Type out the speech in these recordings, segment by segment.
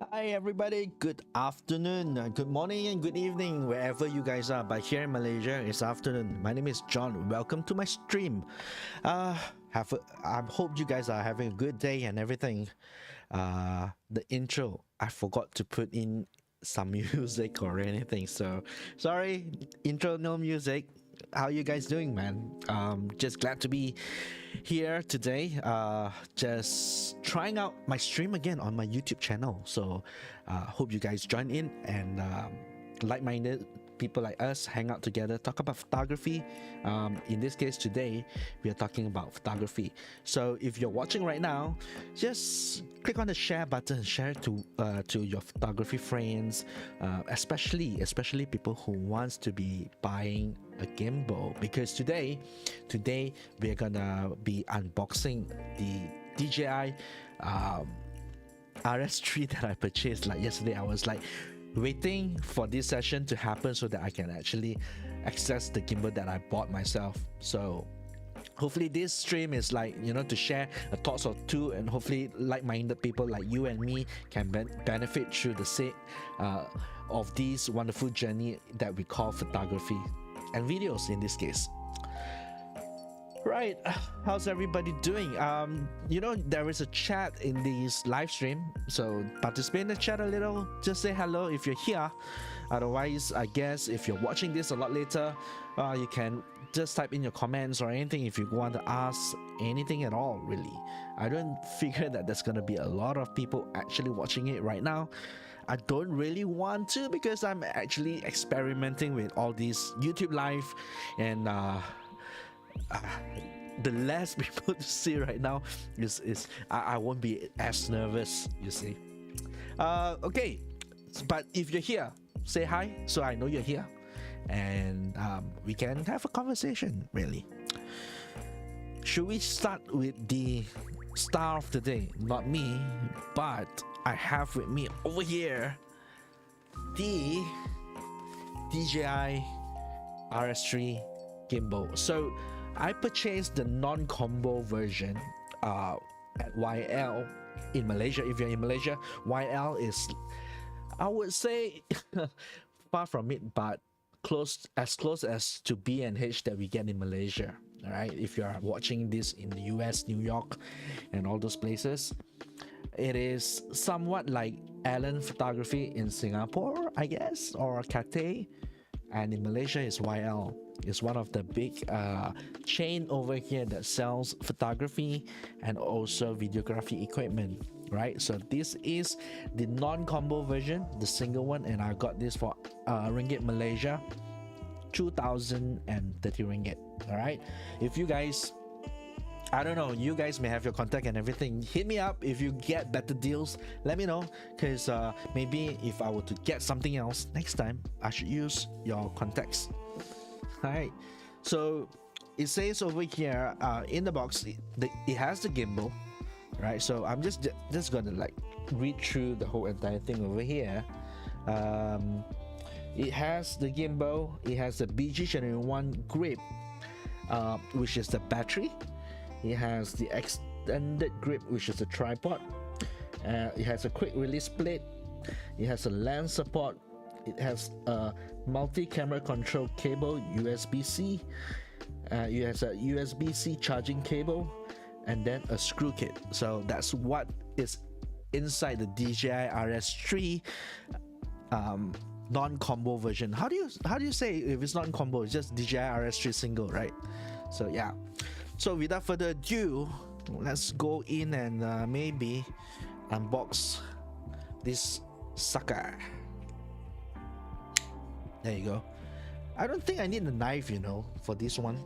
Hi, everybody. Good afternoon, good morning, and good evening, wherever you guys are. But here in Malaysia, it's afternoon. My name is John. Welcome to my stream. Uh, I hope you guys are having a good day and everything. The intro, I forgot to put in some music or anything. So sorry, intro, no music. How you guys doing, man? Just glad to be here today. Just trying out my stream again on my YouTube channel. So hope you guys join in and like-minded people like us hang out together, talk about photography. In this case today, we are talking about photography. So if you're watching right now, just click on the share button, share it to your photography friends, especially people who wants to be buying a gimbal, because today we're gonna be unboxing the DJI RS3 that I purchased like yesterday. I was like waiting for this session to happen so that I can actually access the gimbal that I bought myself. So hopefully this stream is like, to share a thoughts or two, and hopefully like-minded people like you and me can benefit through the sake of this wonderful journey that we call photography and videos in this case. Right, how's everybody doing? There is a chat in this live stream, so participate in the chat a little. Just say hello if you're here. Otherwise, I guess if you're watching this a lot later, you can just type in your comments or anything if you want to ask anything at all, really. I don't figure that there's gonna be a lot of people actually watching it right now. I don't really want to, because I'm actually experimenting with all these YouTube live, and the less people to see right now is I won't be as nervous, you see. Okay, but if you're here, say hi so I know you're here, and we can have a conversation, really. Should we start with the star of the day? Not me, but I have with me over here the DJI RS3 gimbal. So I purchased the non-combo version at YL in Malaysia. If you're in Malaysia, YL is, I would say, far from it, but close as to B&H that we get in Malaysia. All right, if you are watching this in the US, New York, and all those places, it is somewhat like Allen Photography in Singapore, I guess, or Cathay, and in Malaysia is YL. It's one of the big chain over here that sells photography and also videography equipment, right? So this is the non-combo version, the single one, and I got this for ringgit Malaysia, 2030 ringgit. All right, if you guys, I don't know, you guys may have your contact and everything, hit me up. If you get better deals, let me know, because maybe if I were to get something else next time, I should use your contacts. All right, so it says over here in the box, it has the gimbal, right? So I'm just gonna like read through the whole entire thing over here. It has the gimbal, it has the BG71 grip, which is the battery. It has the extended grip, which is the tripod. It has a quick release plate. It has a lens support. It has a multi-camera control cable, USB-C. It has a USB-C charging cable, and then a screw kit. So that's what is inside the DJI RS3 non-combo version. How do you say if it's non-combo? It's just DJI RS3 single, right? So yeah. So without further ado, let's go in and maybe unbox this sucker. There you go. I don't think I need a knife, for this one.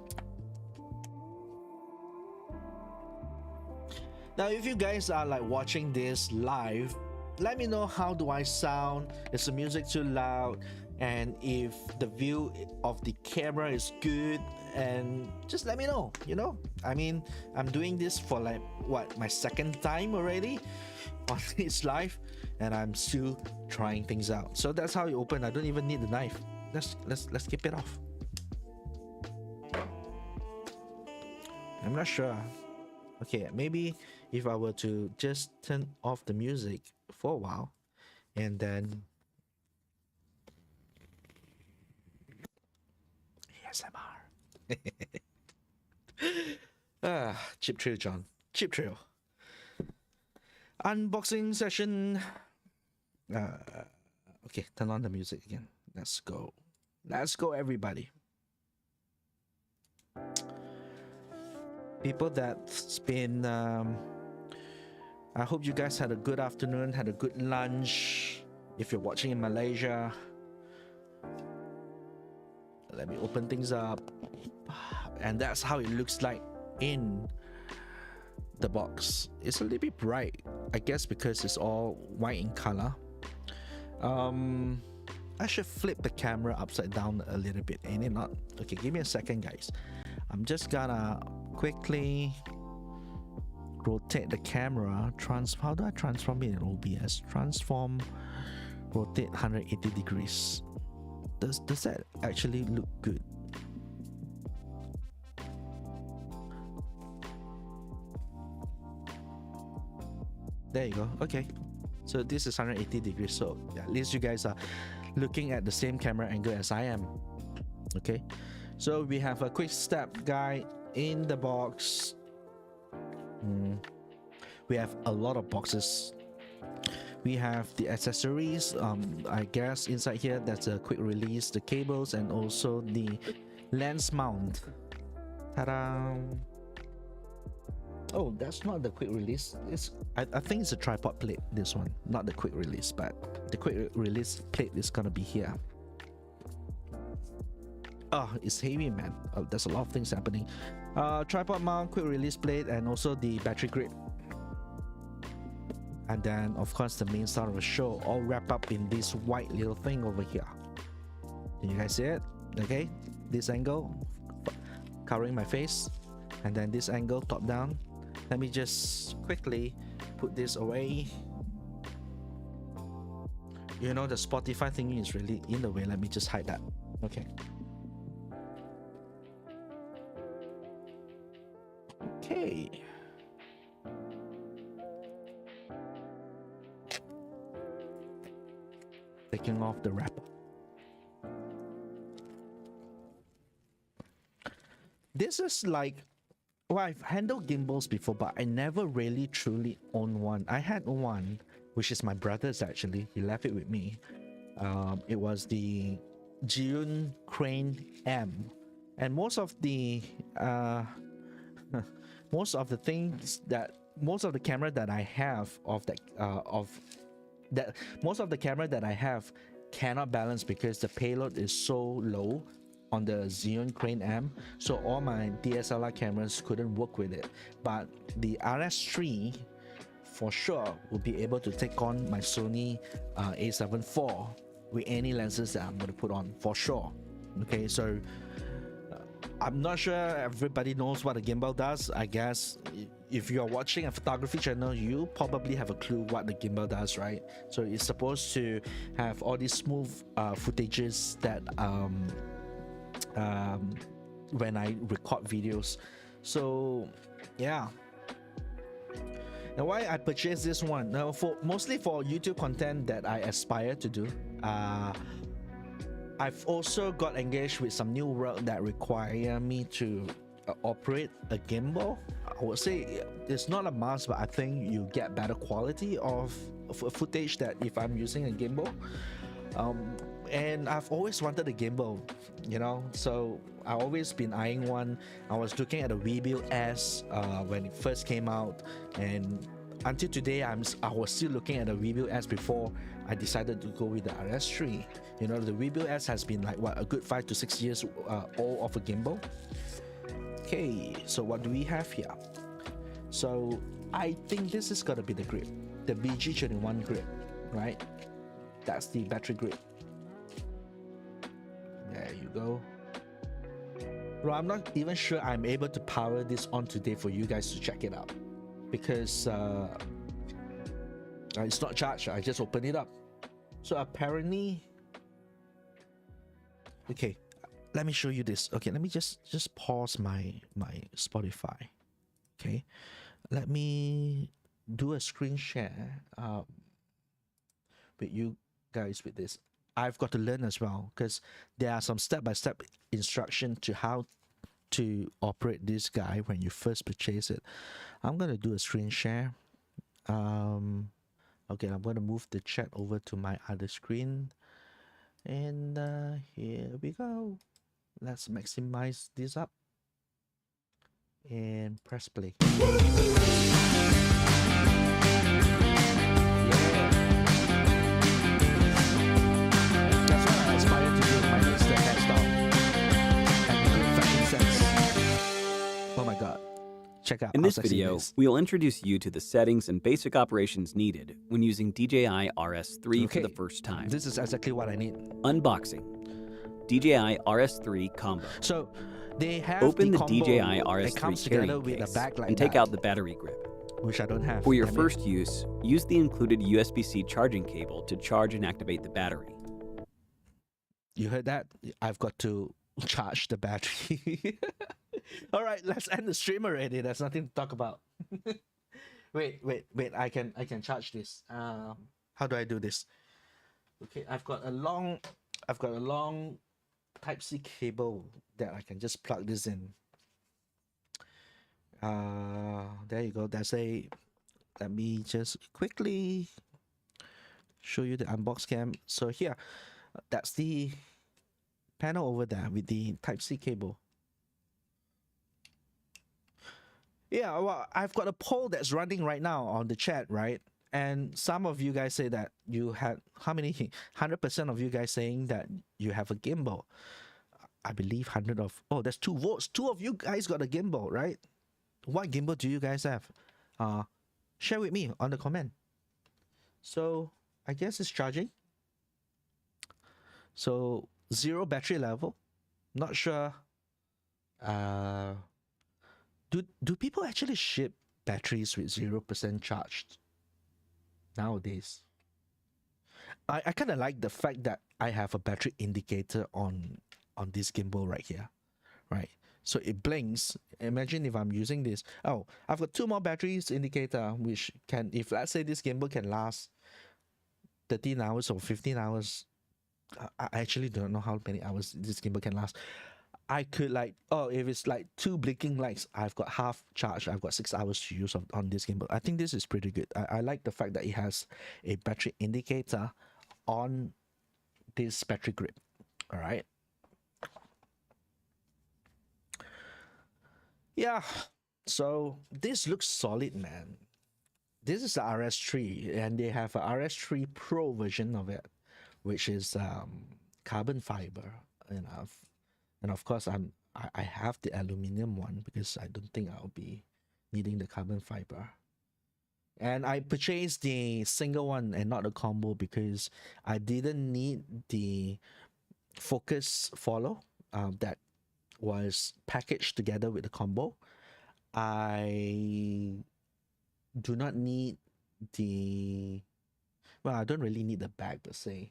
Now, if you guys are like watching this live, let me know how do I sound. Is the music too loud? And if the view of the camera is good, and just let me know. I mean, I'm doing this for like my second time already on this live, and I'm still trying things out. So that's how you open. I don't even need the knife. Let's keep it off. I'm not sure. Okay, maybe if I were to just turn off the music for a while, And then ASMR. Chip Trail, John. Chip Trail. Unboxing session. Okay, turn on the music again. Let's go. Let's go, everybody. People that's been I hope you guys had a good afternoon, had a good lunch. If you're watching in Malaysia, let me open things up. And that's how it looks like in the box. It's a little bit bright, I guess, because it's all white in color. I should flip the camera upside down a little bit, ain't it not? Okay, give me a second, guys. I'm just gonna quickly rotate the camera. How do I transform it in OBS? Transform, rotate 180 degrees. Does that actually look good? There you go. Okay, so this is 180 degrees, so at least you guys are looking at the same camera angle as I am. Okay, so we have a quick step guide in the box. We have a lot of boxes. We have the accessories. I guess inside here that's a quick release, the cables, and also the lens mount. Ta-da! Oh, that's not the quick release. I think it's a tripod plate, this one, not the quick release, but the quick release plate is gonna be here. Oh, it's heavy, man. Oh, there's a lot of things happening. Tripod mount, quick release plate, and also the battery grip. And then, of course, the main star of the show, all wrapped up in this white little thing over here. Can you guys see it? Okay, this angle covering my face, and then this angle top down. Let me just quickly put this away. You know, the Spotify thingy is really in the way. Let me just hide that. Okay. Okay. Taking off the wrapper. This is like, well, I've handled gimbals before, but I never really truly owned one. I had one, which is my brother's actually. He left it with me. It was the Gimbal Crane M, and most of the camera that I have most of the camera that I have cannot balance because the payload is so low on the Gimbal Crane M, so all my DSLR cameras couldn't work with it. But the RS3 for sure will be able to take on my Sony a7 IV with any lenses that I'm going to put on for sure. Okay, so I'm not sure everybody knows what a gimbal does. I guess if you're watching a photography channel, you probably have a clue what the gimbal does, right? So it's supposed to have all these smooth footages that when I record videos. So yeah. Now, why I purchased this one? Now, mostly for YouTube content that I aspire to do. I've also got engaged with some new work that require me to operate a gimbal. I would say it's not a must, but I think you get better quality of footage that if I'm using a gimbal. And I've always wanted a gimbal, you know, so I've always been eyeing one. I was looking at the Gimbal S when it first came out, and until today I was still looking at the Gimbal S before I decided to go with the RS3. You know, the Gimbal S has been like what, a good 5 to 6 years old of a gimbal. Okay, so what do we have here? So I think this is gonna be the grip, the BG21 grip, right? That's the battery grip. There you go. Well, I'm not even sure I'm able to power this on today for you guys to check it out, because it's not charged. I just opened it up. So apparently, okay, let me show you this. Okay, let me just pause my Spotify. Okay, let me do a screen share. with you guys with this. I've got to learn as well because there are some step-by-step instruction to how to operate this guy when you first purchase it. I'm gonna do a screen share. Okay, I'm gonna move the chat over to my other screen, and here we go. Let's maximize this up and press play. That's what I aspire to do. My name's Detach and good fashion sense. Oh my god. Check out. In this video, we'll introduce you to the settings and basic operations needed when using DJI RS3 for the first time. This is exactly what I need. Unboxing. DJI RS3 Combo. So they have Open the combo. DJI RS3 it comes carrying together with case a bag like and take that, out the battery grip. which I don't have. For your first use, use the included USB-C charging cable to charge and activate the battery. You heard that? I've got to charge the battery. All right, let's end the stream already. There's nothing to talk about. wait. I can charge this. How do I do this? Okay, I've got a long Type-C cable that I can just plug this in. There you go. Let me just quickly show you the unbox cam. So here, that's the panel over there with the Type-C cable. Yeah, well, I've got a poll that's running right now on the chat, right? And some of you guys say that you had, how many? 100% of you guys saying that you have a gimbal. I believe 100 of, oh, there's 2 votes. 2 of you guys got a gimbal, right? What gimbal do you guys have? Share with me on the comment. So I guess it's charging. So 0 battery level. Not sure. Do people actually ship batteries with 0% charged nowadays? I kind of like the fact that I have a battery indicator on this gimbal right here, right? So it blinks. Imagine if I'm using this. Oh, I've got 2 more batteries indicator, which can, if let's say this gimbal can last 13 hours or 15 hours, I actually don't know how many hours this gimbal can last. I could like, oh, if it's like 2 blinking lights, I've got half charge. I've got 6 hours to use on this gimbal. I think this is pretty good. I like the fact that it has a battery indicator on this battery grip. All right. Yeah. So this looks solid, man. This is the RS3, and they have a RS3 Pro version of it, which is carbon fiber. And of course, I have the aluminum one because I don't think I'll be needing the carbon fiber. And I purchased the single one and not the combo because I didn't need the focus follow that was packaged together with the combo. I do not need the, well, I don't really need the bag per se.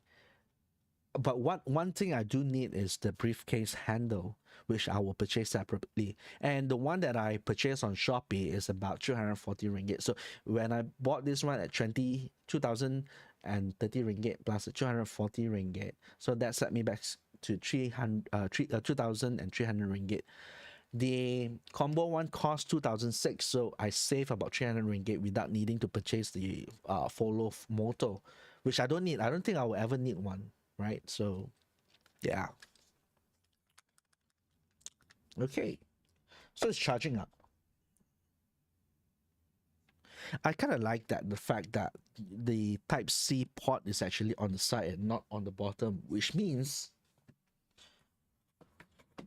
But one thing I do need is the briefcase handle, which I will purchase separately. And the one that I purchased on Shopee is about 240 ringgit. So when I bought this one at 2,030 ringgit plus the 240 ringgit, so that set me back to 2,300 ringgit. The combo one cost 2,006, so I save about 300 ringgit without needing to purchase the follow motor, which I don't need. I don't think I will ever need one. Right, so yeah. Okay, so it's charging up. I kind of like that, the fact that the Type-C port is actually on the side and not on the bottom, which means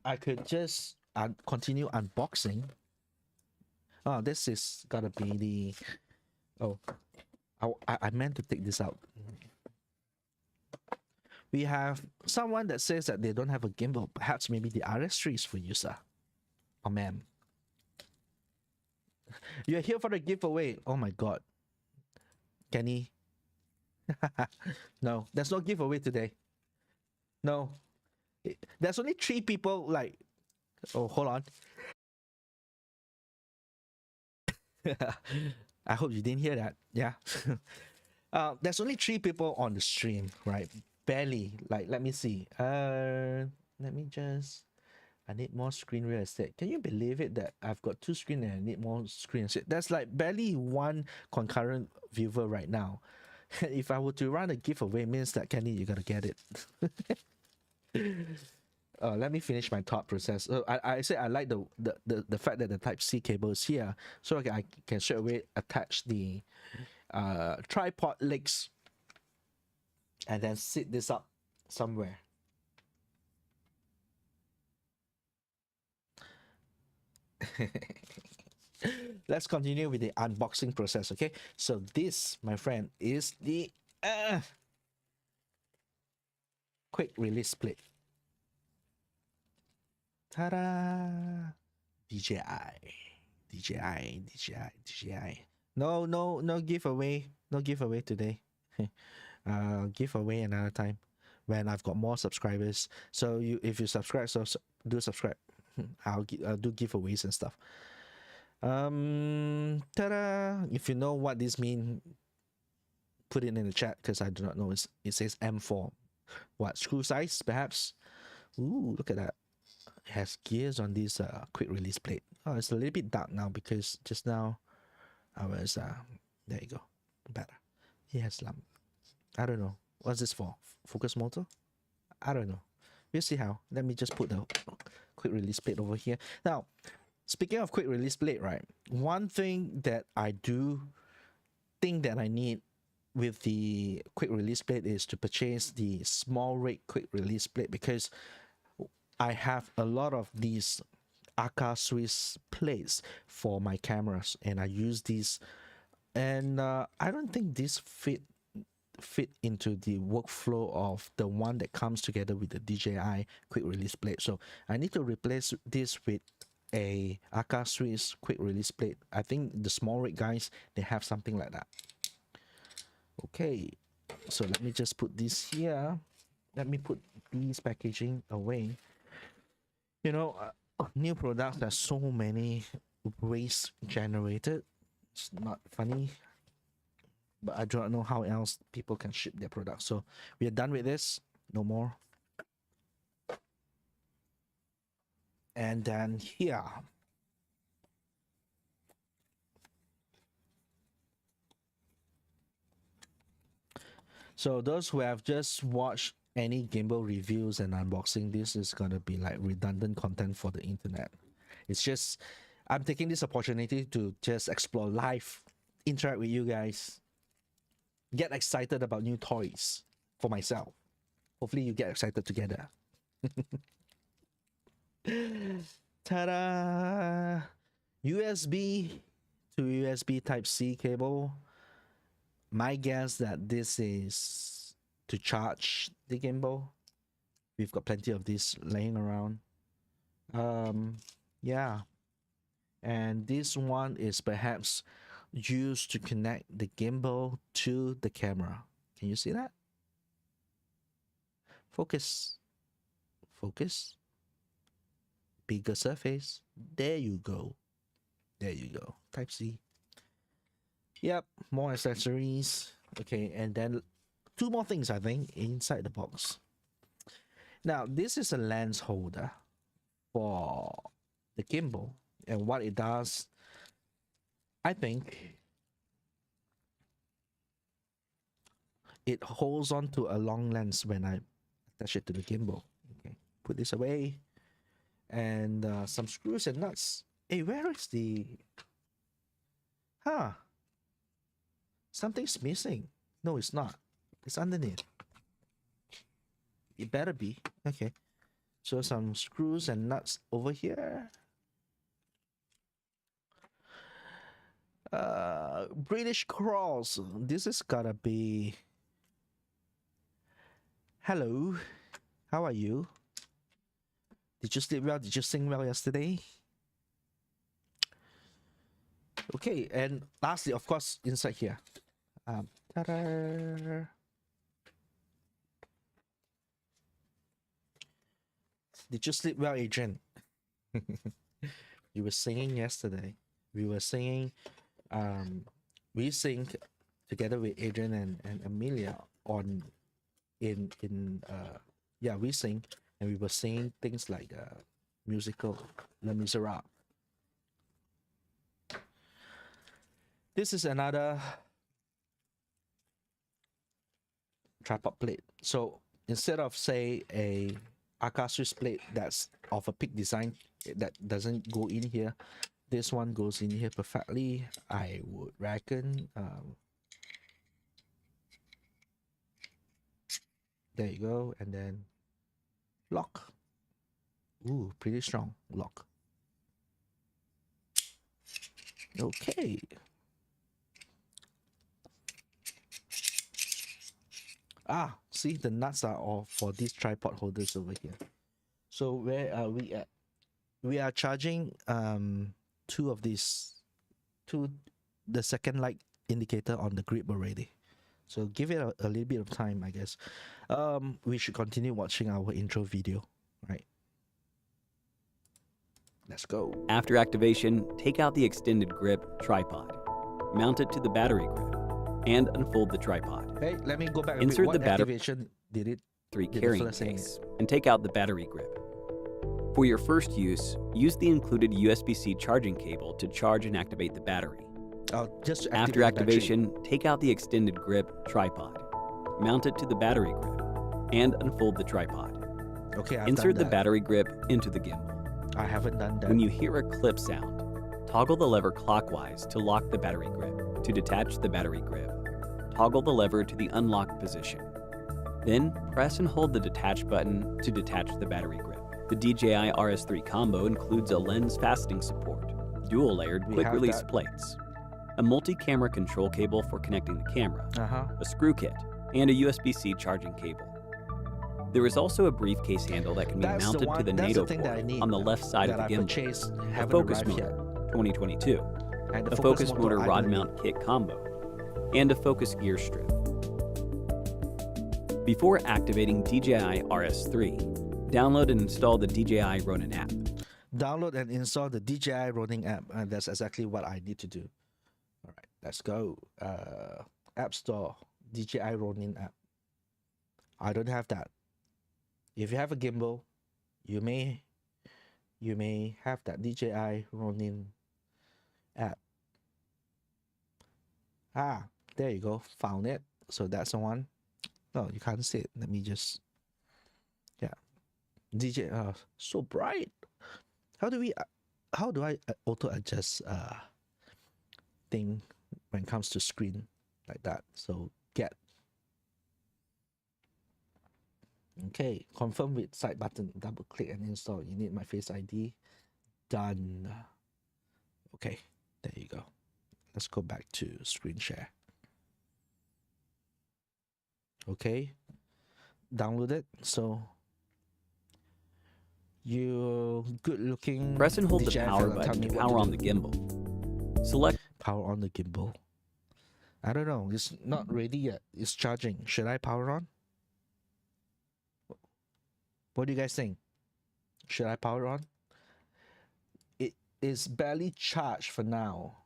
I could just continue unboxing. Oh, this is gotta be the, oh, I meant to take this out. We have someone that says that they don't have a gimbal. Perhaps maybe the RS3 is for you, sir. Oh, ma'am. You're here for the giveaway. Oh my god. Kenny. No, there's no giveaway today. No. There's only 3 people like... Oh, hold on. I hope you didn't hear that. Yeah. There's only 3 people on the stream, right? Barely. Like, let me see. Let me just. I need more screen real estate. Can you believe it that I've got 2 screen and I need more screen estate? There's like barely 1 concurrent viewer right now. If I were to run a giveaway, means that Kenny, you gotta get it. Let me finish my thought process. I said I like the fact that the Type C cable is here, so I can straight away attach the tripod legs and then sit this up somewhere. Let's continue with the unboxing process. Okay, so this, my friend, is the quick release plate. Ta-da! DJI. No giveaway. No giveaway today. Giveaway another time when I've got more subscribers. So if you subscribe, so do subscribe. I'll do giveaways and stuff. Ta-da! If you know what this means, put it in the chat because I do not know. It says M4. What, screw size perhaps? Ooh, look at that. It has gears on this quick release plate. Oh, it's a little bit dark now because just now I was there you go, better. It has lamp. I don't know what's this for. Focus motor? I don't know. We'll see how. Let me just put the quick release plate over here. Now, speaking of quick release plate, right? One thing that I do think that I need with the quick release plate is to purchase the small rig quick release plate, because I have a lot of these AK Swiss plates for my cameras and I use these, and I don't think this fit into the workflow of the one that comes together with the DJI quick release plate. So I need to replace this with a AK Swiss quick release plate. I think the small rig guys, they have something like that. Okay, so let me just put this here. Let me put these packaging away. You know, new products, there's so many waste generated. It's not funny, but I don't know how else people can ship their products. So we are done with this. No more. And then here. So those who have just watched any gimbal reviews and unboxing, this is gonna be like redundant content for the internet. It's just, I'm taking this opportunity to just explore life, interact with you guys, get excited about new toys for myself. Hopefully you get excited together. Ta-da! USB to USB Type-C cable. My guess that this is to charge the gimbal. We've got plenty of this laying around. Yeah. And this one is perhaps used to connect the gimbal to the camera. Can you see that? Focus. Focus. Bigger surface. There you go. There you go. Type-C. Yep, more accessories. Okay, and then 2 more things, I think, inside the box. Now, this is a lens holder for the gimbal. And what it does, I think, it holds on to a long lens when I attach it to the gimbal. Okay, put this away. And some screws and nuts. Hey, where is the... Huh. Something's missing. No, it's not. It's underneath. It better be. Okay. So some screws and nuts over here. British Cross. This is gotta be... Hello. How are you? Did you sleep well? Did you sing well yesterday? Okay, and lastly, of course, inside here. Ta-da! Did you sleep well, Adrian? You were singing yesterday. We were singing. We sing together with Adrian and Amelia on in we sing, and we were singing things like musical Les Miserables. This is another tripod plate. So instead of say a Akasis plate that's of a pig design that doesn't go in here, this one goes in here perfectly. I would reckon there you go, and then lock. Ooh, pretty strong lock. Okay. See, the nuts are all for these tripod holders over here. So where are we at? We are charging two of these, the second light indicator on the grip already. So give it a little bit of time, I guess. We should continue watching our intro video, right? Let's go. After activation, take out the extended grip tripod, mount it to the battery grip, and unfold the tripod. Hey, let me go back. Insert what the battery activation did it? 3 did carrying the thing? case and take out the battery grip. For your first use the included USB-C charging cable to charge and activate the battery. Just to After activate the activation, take out the extended grip tripod, mount it to the battery grip, and unfold the tripod. Okay, I've Insert done the that. battery grip into the gimbal. I haven't done that. When you hear a clip sound, toggle the lever clockwise to lock the battery grip. To detach the battery grip, toggle the lever to the unlocked position. Then press and hold the detach button to detach the battery grip. The DJI RS3 combo includes a lens fastening support, dual-layered We have quick-release that. plates, a multi-camera control cable for connecting the camera, a screw kit, and a USB-C charging cable. There is also a briefcase handle that can be That's mounted to the that's NATO the thing that I port need on the left side that of I the gimbal. purchased, A haven't focus arrived motor, yet. 2022, And the a focus motor, motor I rod don't mount kit combo, and a focus gear strip. Before activating DJI RS3, download and install the DJI Ronin app. Download and install the DJI Ronin app, and that's exactly what I need to do. All right, let's go. App Store, DJI Ronin app. I don't have that. If you have a gimbal, you may have that DJI Ronin app. There you go. Found it. So that's the one. No, you can't see it. Let me just. Yeah. DJ. So bright. How do I auto adjust thing when it comes to screen like that? So get. Okay, confirm with side button, double click and install. You need my Face ID. Done. Okay, there you go. Let's go back to screen share. Okay, download it. So you good looking. Press and hold the DJI power fella, tell button me to what power on do. the gimbal. Select Power on the gimbal. I don't know. It's not ready yet. It's charging. Should I power on? What do you guys think? Should I power on? It is barely charged for now.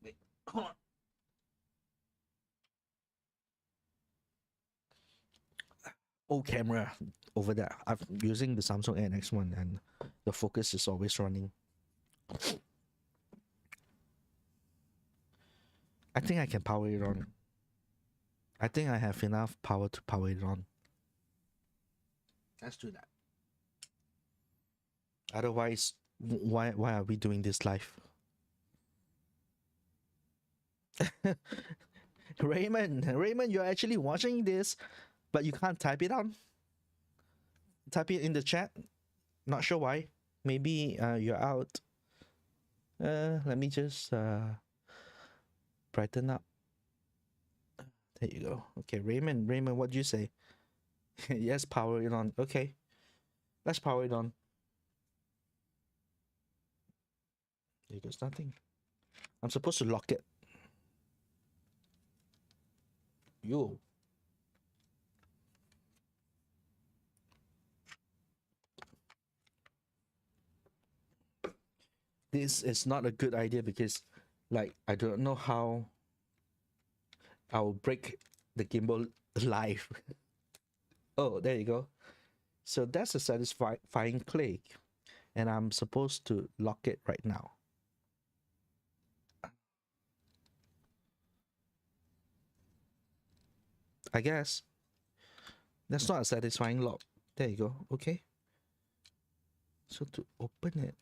Wait, hold on. Old camera over there. I'm using the Samsung NX1 and the focus is always running. I think I can power it on. I think I have enough power to power it on. Let's do that. Otherwise, why are we doing this live? Raymond, you're actually watching this, but you can't type it on. Type it in the chat. Not sure why. Maybe you're out. Let me just brighten up. There you go. Okay, Raymond, what do you say? Yes, power it on. Okay, let's power it on. There goes nothing. I'm supposed to lock it. Yo. this is not a good idea because, like, I don't know how I'll break the gimbal live. Oh, there you go. So that's a satisfying click, and I'm supposed to lock it right now. I guess that's not a satisfying lock. There you go. Okay. So to open it,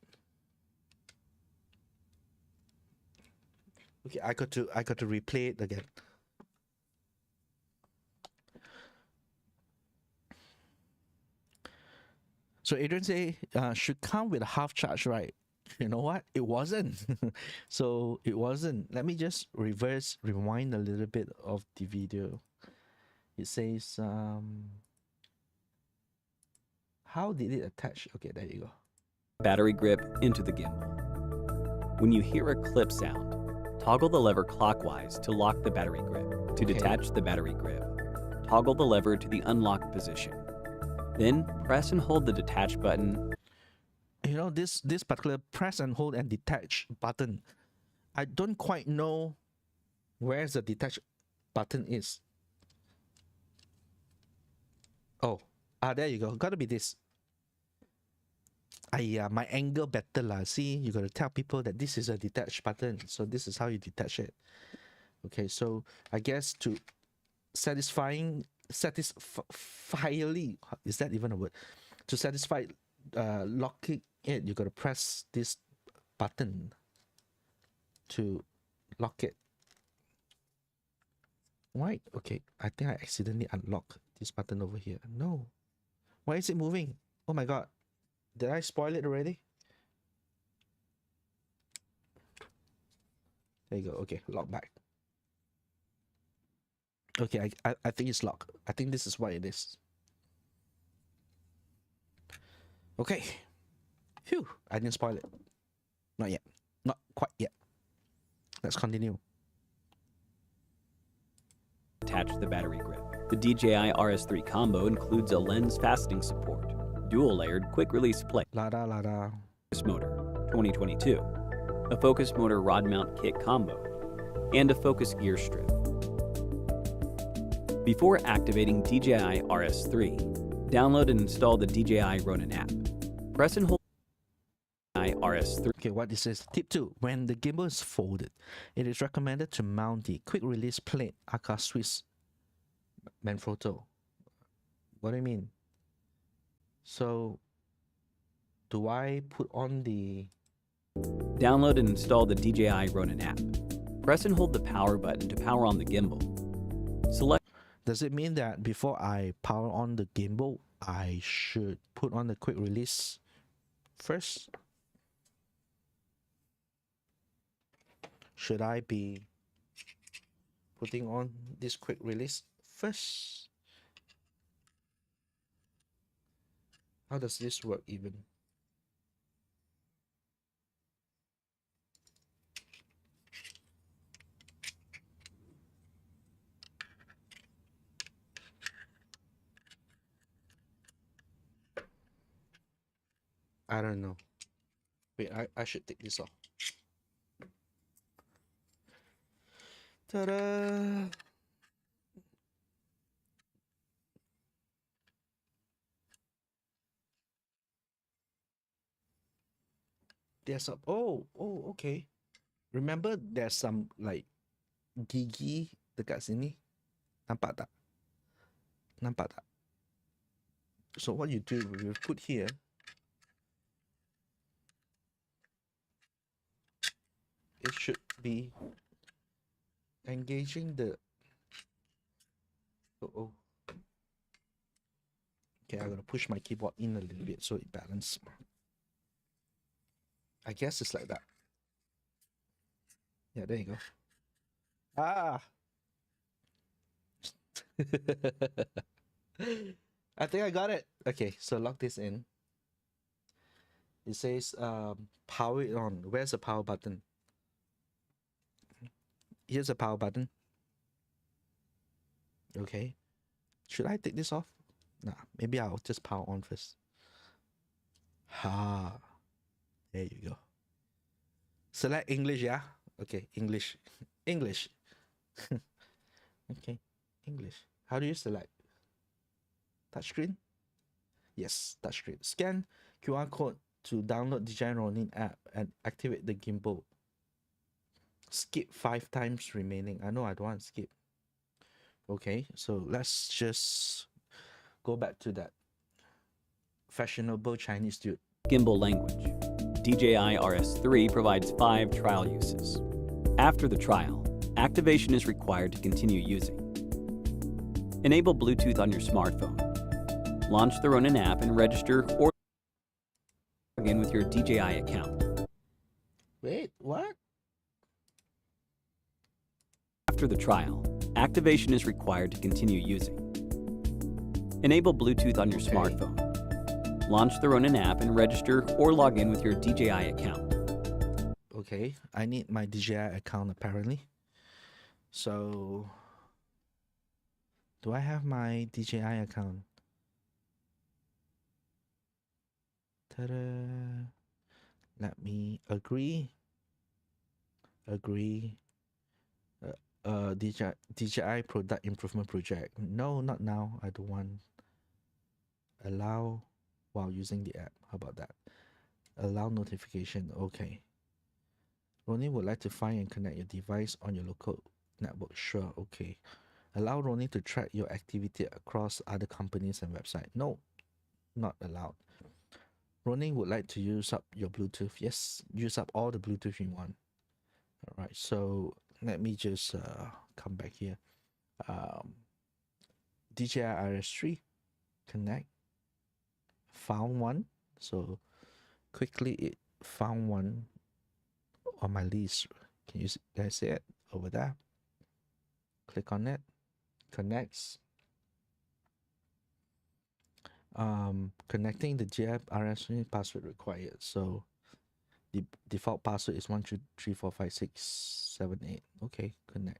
okay, I got to replay it again. So Adrian say should come with a half charge, right? You know what? It wasn't. So it wasn't. Let me just rewind a little bit of the video. It says how did it attach? Okay, there you go. Battery grip into the gimbal. When you hear a clip sound, toggle the lever clockwise to lock the battery grip. To Okay. detach the battery grip, toggle the lever to the unlocked position. Then press and hold the detach button. You know, this particular press and hold and detach button, I don't quite know where the detach button is. Oh, there you go. Gotta be this. My angle better lah. See, you gotta tell people that this is a detach button. So this is how you detach it. Okay, so I guess to satisfyingly, is that even a word? To satisfy locking it, you gotta press this button to lock it. Why? Okay, I think I accidentally unlocked this button over here. No. Why is it moving? Oh my god. Did I spoil it already? There you go. Okay, lock back. Okay, I think it's locked. I think this is what it is. Okay. Phew, I didn't spoil it. Not yet. Not quite yet. Let's continue. Attach the battery grip. The DJI RS3 combo includes a lens fastening support, dual-layered quick-release plate, Lada lada. focus motor 2022, a focus motor rod mount kit combo, and a focus gear strip. Before activating DJI RS3, download and install the DJI Ronin app. Press and hold DJI RS3. Okay, what this is. Tip 2. When the gimbal is folded, it is recommended to mount the quick release plate aka Swiss Manfrotto. What do you mean? So do I put on the... Download and install the DJI Ronin app. Press and hold the power button to power on the gimbal. Select Does it mean that before I power on the gimbal, I should put on the quick release first? Should I be putting on this quick release first? How does this work even? I don't know. Wait, I should take this off. Ta-da! There's some... Oh, okay. Remember there's some like gigi dekat sini? Nampak tak? Nampak tak? So what you do, you put here. It should be engaging the... Oh. Okay, I'm gonna push my keyboard in a little bit so it balances. I guess it's like that. Yeah, there you go. Ah! I think I got it. Okay, so lock this in. It says power it on. Where's the power button? Here's the power button. Okay. Should I take this off? Nah, maybe I'll just power on first. Ha. There you go. Select English, yeah? Okay, English. English. Okay, English. How do you select? Touchscreen? Yes, touchscreen. Scan QR code to download DJI Ronin app and activate the gimbal. Skip 5 times remaining. I know I don't want to skip. Okay, so let's just go back to that fashionable Chinese dude. Gimbal language. DJI RS3 provides 5 trial uses. After the trial, activation is required to continue using. Enable Bluetooth on your smartphone. Launch the Ronin app and register or log in with your DJI account. Wait, what? After the trial, activation is required to continue using. Enable Bluetooth on your smartphone. Launch the Ronin app and register or log in with your DJI account. Okay, I need my DJI account apparently. So, do I have my DJI account? Ta-da! Let me agree. DJI product improvement project. No, not now. I don't want. Allow while using the app. How about that? Allow notification. Okay. Ronin would like to find and connect your device on your local network. Sure. Okay. Allow Ronin to track your activity across other companies and websites. No, not allowed. Ronin would like to use up your Bluetooth. Yes, use up all the Bluetooth you want. All right. So let me just come back here. DJI RS3 connect. Found one. So quickly it found one on my list. Can you guys see it over there? Click on it. Connects. Connecting the DJI RS password required. So the default password is 1234567 8. Okay, connect.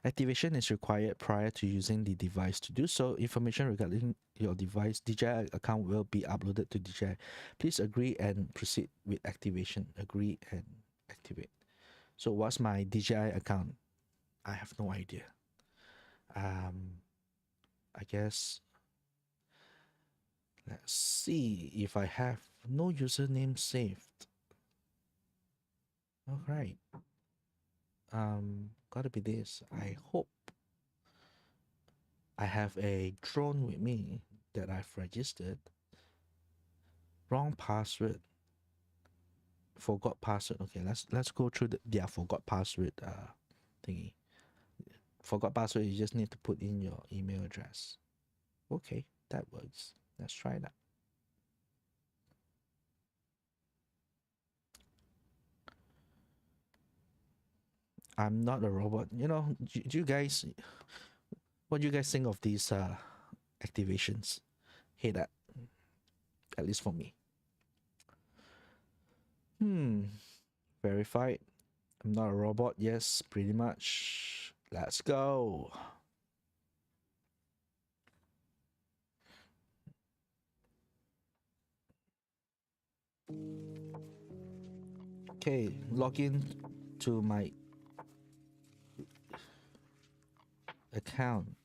Activation is required prior to using the device. To do so, information regarding your device DJI account will be uploaded to DJI. Please agree and proceed with activation. Agree and activate. So what's my DJI account? I have no idea. I guess let's see if I have no username saved. All right. Gotta be this. I hope I have a drone with me that I've registered. Wrong password. Forgot password. Okay, let's go through their forgot password thingy. Forgot password, you just need to put in your email address. Okay, that works. Let's try that. I'm not a robot. You know, do you guys, what do you guys think of these activations? Hate that. At least for me. Verified. I'm not a robot. Yes, pretty much. Let's go. Okay, log in to my account.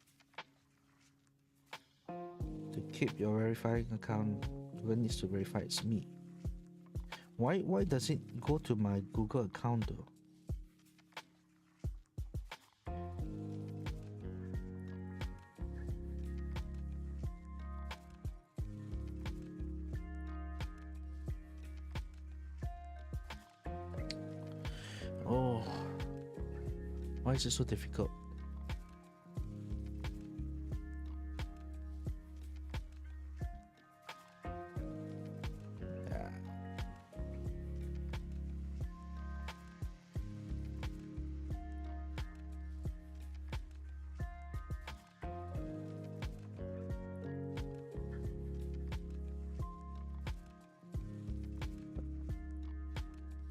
To keep your verifying account, whoever needs to verify it's me. Why does it go to my Google account though? Oh, why is it so difficult? Yeah.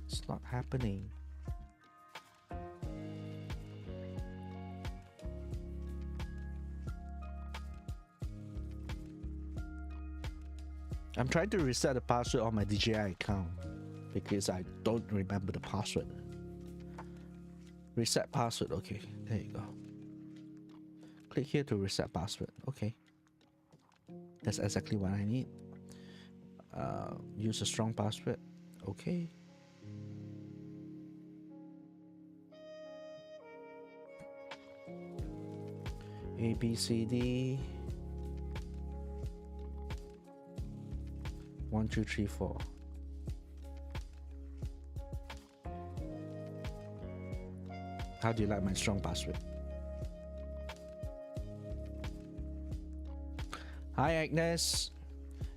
It's not happening. I'm trying to reset the password on my DJI account. because I don't remember the password. Reset password. Okay, there you go. Click here to reset password. Okay, that's exactly what I need. Use a strong password. Okay. A B C D 1 2 3 4. How do you like my strong password? Hi Agnes,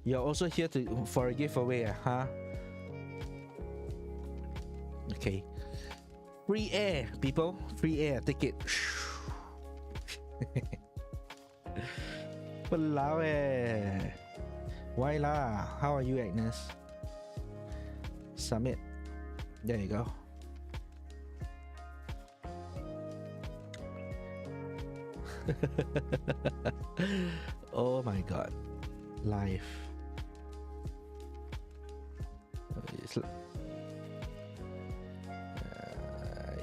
you're also here for a giveaway, huh? Okay. Free air, people. Free air. Take it. Walao eh. Why lah? How are you, Agnes? Submit. There you go. Oh my god. Live.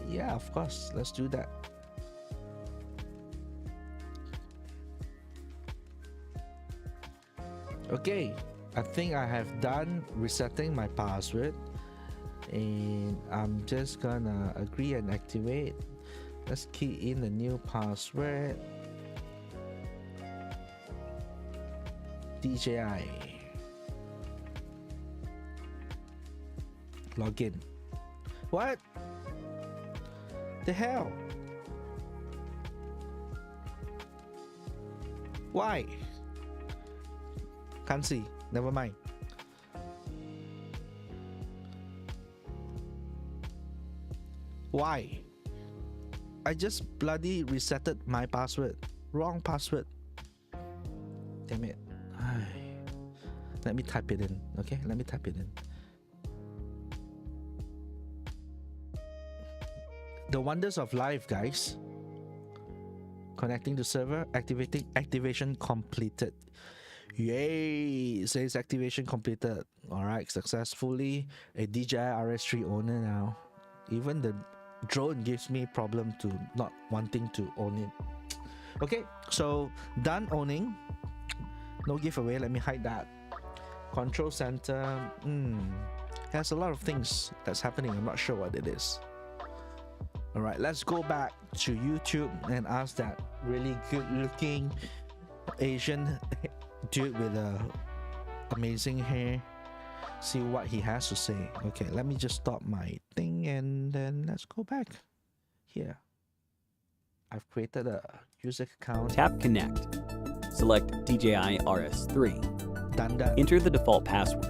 Yeah, of course. Let's do that. Okay, I think I have done resetting my password, and I'm just gonna agree and activate. Let's key in the new password. DJI. Login. What? The hell? Why? Can't see. Never mind. Why? I just bloody resetted my password. Wrong password. Damn it. Let me type it in. Okay, let me type it in. The wonders of life, guys. Connecting to server, activation completed. Yay! It says activation completed. Alright, successfully a DJI RS3 owner now. Even the drone gives me problem to not wanting to own it. Okay, so done owning. No giveaway, let me hide that. Control center, has a lot of things that's happening. I'm not sure what it is. Alright, let's go back to YouTube and ask that really good looking Asian dude with amazing hair. See what he has to say. Okay, let me just stop my thing and then let's go back here. I've created a user account. Tap Connect. Select DJI RS3. Done that. Enter the default password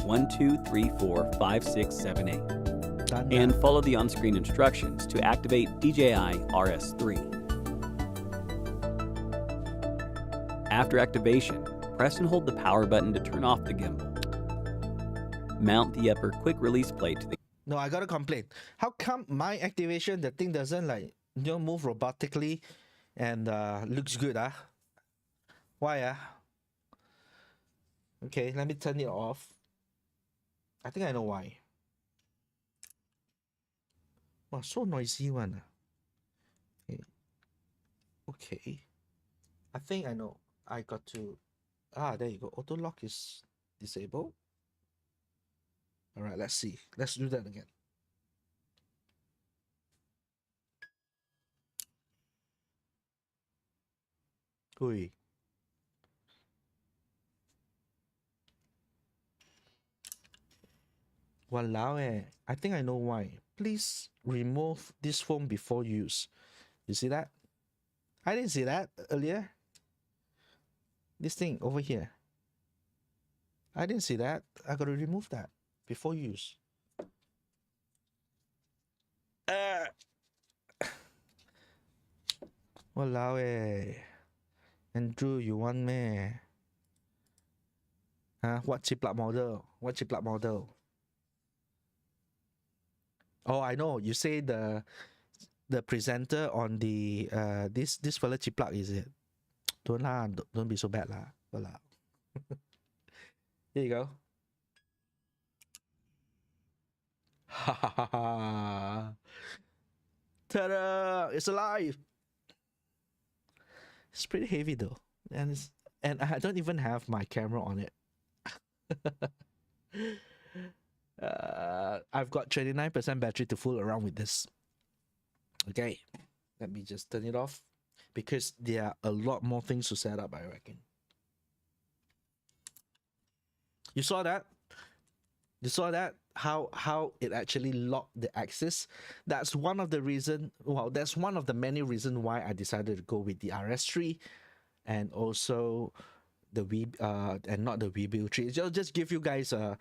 12345678 Done and that. follow the on-screen instructions to activate DJI RS3. After activation, press and hold the power button to turn off the gimbal. Mount the upper quick release plate to the... No, I got a complaint. How come my activation, the thing doesn't move robotically and looks good, ah? Why, ah? Okay, let me turn it off. I think I know why. Wow, so noisy one. Okay. Okay. I think I know. I got to... there you go. Auto lock is disabled. Alright, let's see. Let's do that again. Oi. Walao eh. I think I know why. Please remove this phone before use. You see that? I didn't see that earlier. This thing over here. I didn't see that. I gotta remove that before use. Walao eh. Andrew, you want me? Huh? What chiplet model? What chiplet model? Oh, I know. You say the presenter on the this fella chiplak, is it? Don't lah, don't be so bad lah. Walao. Here you go. Ha ha ha ha. Ta-da! It's alive. It's pretty heavy though, and I don't even have my camera on it. I've got 29% battery to fool around with this. Okay, let me just turn it off because there are a lot more things to set up, I reckon. You saw that? You saw that? How it actually locked the axis? That's one of the reason. Well, that's one of the many reasons why I decided to go with the RS3 and also the and not the Weebill 3. Just give you guys a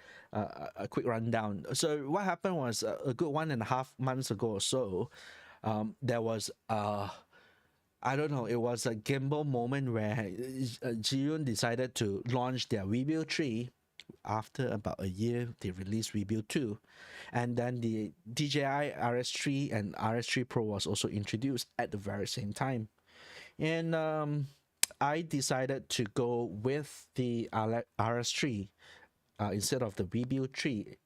quick rundown. So what happened was a good 1.5 months ago or so, there was I don't know, it was a gimbal moment where Zhiyun decided to launch their Weebill 3. After about a year, they released Weebill 2, and then the DJI RS3 and RS3 Pro was also introduced at the very same time. And I decided to go with the RS3 instead of the Weebill 3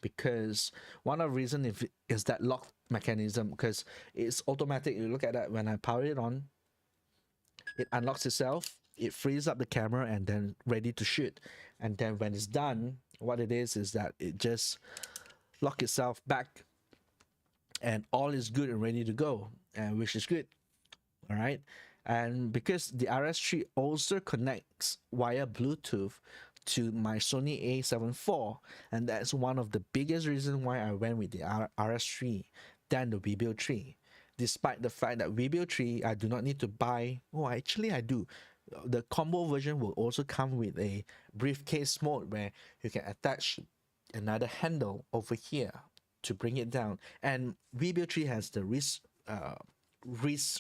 because one of the reasons is that lock mechanism, because it's automatic. You look at that, when I power it on, it unlocks itself, it frees up the camera and then ready to shoot. And then when it's done, what it is that it just lock itself back and all is good and ready to go, and which is good. All right. And because the RS3 also connects via Bluetooth to my Sony a7 IV, and that's one of the biggest reasons why I went with the RS3 than the Weebill 3. Despite the fact that Weebill 3, I do not need to buy. Oh, actually I do. The combo version will also come with a briefcase mode where you can attach another handle over here to bring it down. And Weebill 3 has the wrist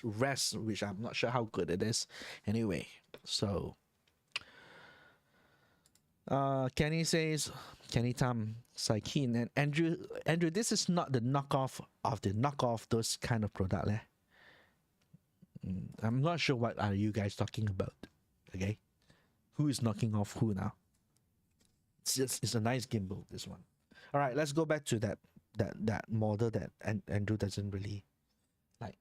rest, which I'm not sure how good it is. Anyway, so Kenny says, Kenny Tam Saikin, and Andrew, this is not the knockoff of the knockoff those kind of product leh. I'm not sure what are you guys talking about. Okay, who is knocking off who now? It's a nice gimbal, this one. All right, let's go back to that model that Andrew doesn't really like.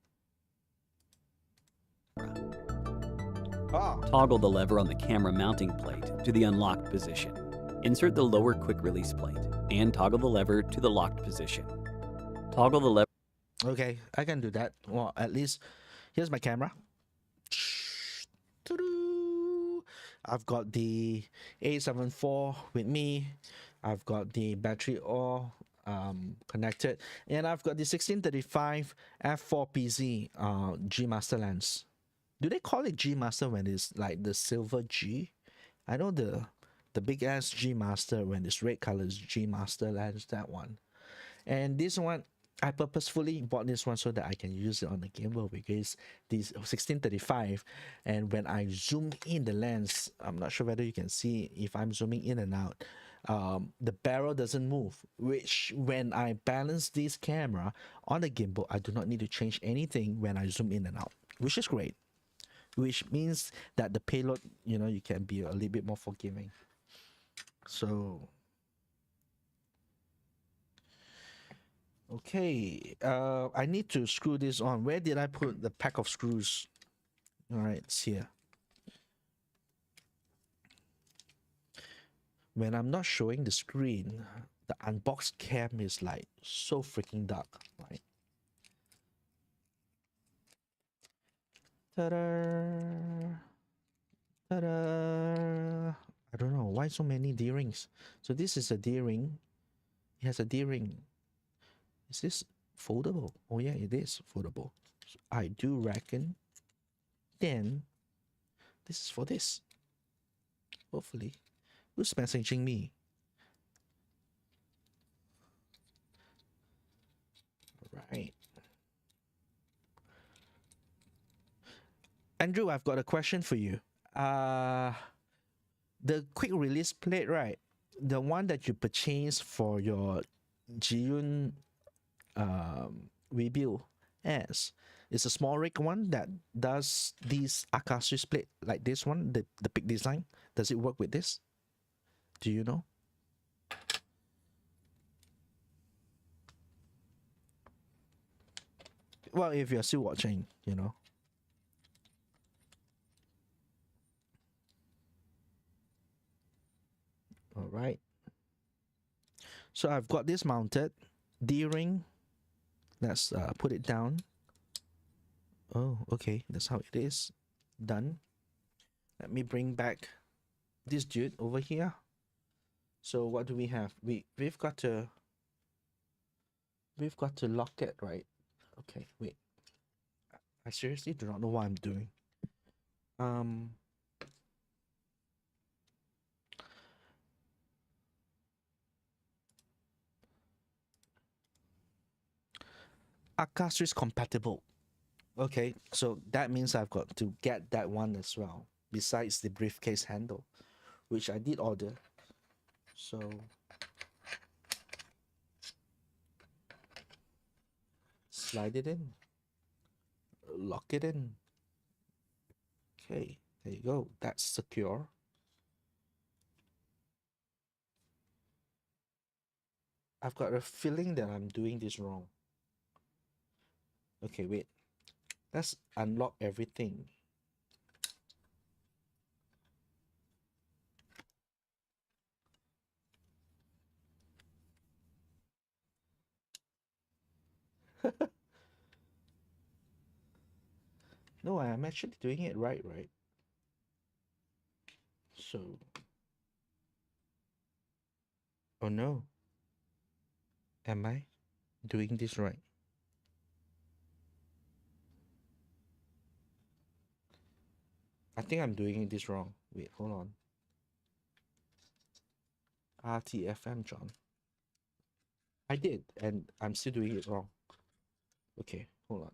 Toggle the lever on the camera mounting plate to the unlocked position. Insert the lower quick release plate and toggle the lever to the locked position. Toggle the lever. Okay, I can do that. Well, at least here's my camera. I've got the a7 IV with me. I've got the battery all connected, and I've got the 1635 f4PZ G Master lens. Do they call it G Master when it's like the silver G? I know the big ass G Master when it's red color is G Master lens, that one. And this one, I purposefully bought this one so that I can use it on the gimbal because this 1635, and when I zoom in the lens, I'm not sure whether you can see if I'm zooming in and out, the barrel doesn't move, which when I balance this camera on the gimbal, I do not need to change anything when I zoom in and out, which is great, which means that the payload, you can be a little bit more forgiving. So okay, I need to screw this on. Where did I put the pack of screws? All right, it's here. When I'm not showing the screen, the unboxed cam is like so freaking dark, right? Ta-da! Ta-da! I don't know why so many D-rings. So this is a D-ring. It has a D-ring. Is this foldable? Oh yeah, it is foldable. So I do reckon then this is for this. Hopefully. Who's messaging me? Right. Andrew, I've got a question for you. The quick release plate, right? The one that you purchased for your Zhiyun Weebill S is a small rig one that does these Akashi split like this one, the big design. Does it work with this? Do you know? Well, if you're still watching, you know. All right. So I've got this mounted. D-ring. Let's put it down. Oh, okay. That's how it is. Done. Let me bring back this dude over here. So what do we have? We've got to lock it, right? Okay, wait. I seriously do not know what I'm doing. Akasris compatible. Okay, so that means I've got to get that one as well, besides the briefcase handle, which I did order. So slide it in, lock it in. Okay, there you go. That's secure. I've got a feeling that I'm doing this wrong. Okay, wait. Let's unlock everything. No, I'm actually doing it right? So, oh no. Am I doing this right? I think I'm doing this wrong. Wait, hold on. RTFM, John. I did, and I'm still doing it wrong. Okay, hold on.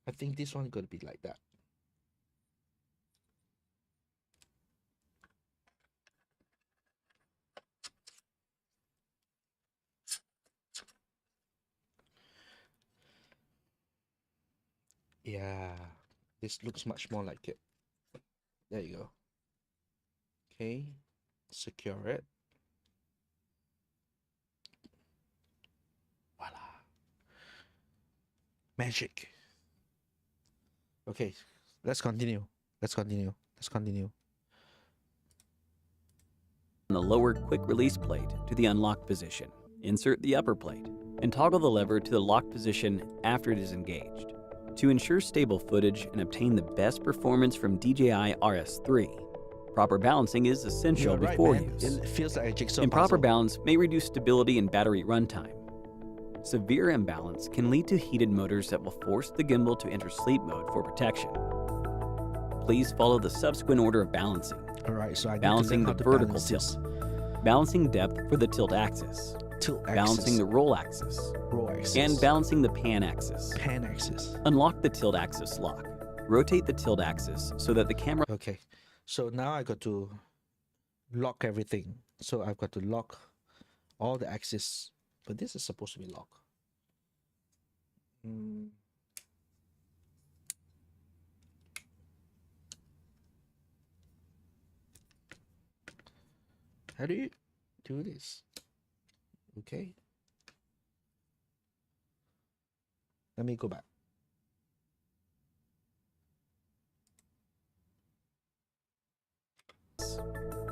I think this one gonna be like that. Yeah, this looks much more like it. There you go. Okay, secure it. Voila. Magic. Okay, let's continue. On the lower quick release plate to the unlock position. Insert the upper plate and toggle the lever to the lock position after it is engaged. To ensure stable footage and obtain the best performance from DJI RS3, proper balancing is essential before use. It feels like a jigsaw Improper puzzle. balance may reduce stability and battery runtime. Severe imbalance can lead to heated motors that will force the gimbal to enter sleep mode for protection. Please follow the subsequent order of balancing. All right, so I need Balancing to the learn how to vertical balance tilt, balancing depth for the tilt axis, balancing the roll axis, and balancing the pan axis. Unlock the tilt axis lock. Rotate the tilt axis so that the camera... Okay, so now I got to lock everything. So I've got to lock all the axes, but this is supposed to be locked. How do you do this? Okay. Let me go back.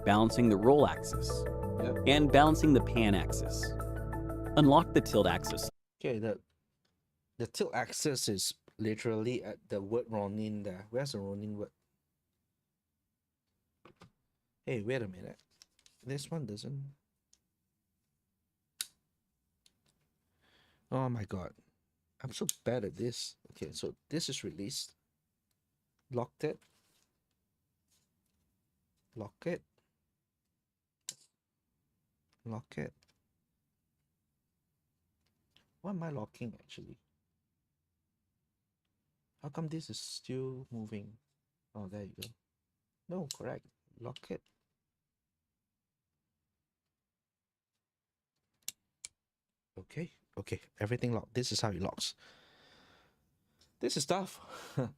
Balancing the roll axis, and balancing the pan axis. Unlock the tilt axis. Okay, the tilt axis is literally at the word Ronin there. Where's the Ronin word? Hey, wait a minute. This one doesn't. Oh my god. I'm so bad at this. Okay, so this is released. Locked it. Lock it. Lock it. What am I locking actually? How come this is still moving? Oh, there you go. No, correct. Lock it. Okay, okay, everything locked. This is how it locks. This is tough.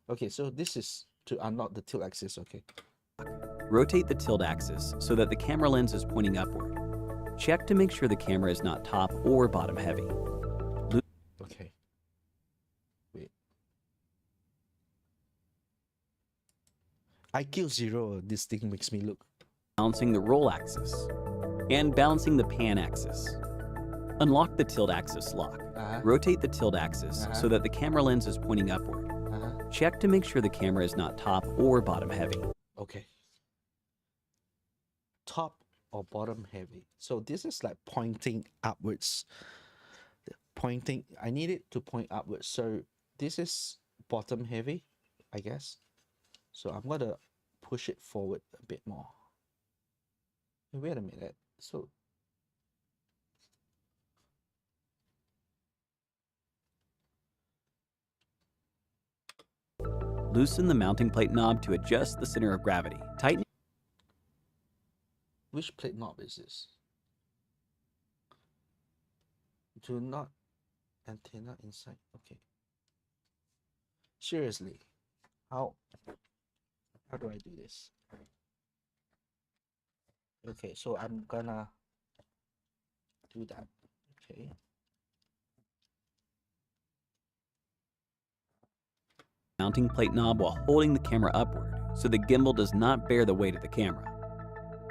Okay, so this is to unlock the tilt axis, okay. Rotate the tilt axis so that the camera lens is pointing upward. Check to make sure the camera is not top or bottom heavy. Okay. IQ 0, this thing makes me look. Balancing the roll axis and balancing the pan axis. Unlock the tilt axis lock. Rotate the tilt axis so that the camera lens is pointing upward. Check to make sure the camera is not top or bottom heavy. Okay. Top or bottom heavy. So this is like pointing upwards. Pointing, I need it to point upwards. So this is bottom heavy, I guess. So I'm gonna push it forward a bit more. Wait a minute. So Loosen the mounting plate knob to adjust the center of gravity. Tighten. which plate knob is this? Do not antenna inside. Okay. Seriously, how do I do this? Okay, so I'm gonna do that. Okay. Mounting plate knob while holding the camera upward so the gimbal does not bear the weight of the camera.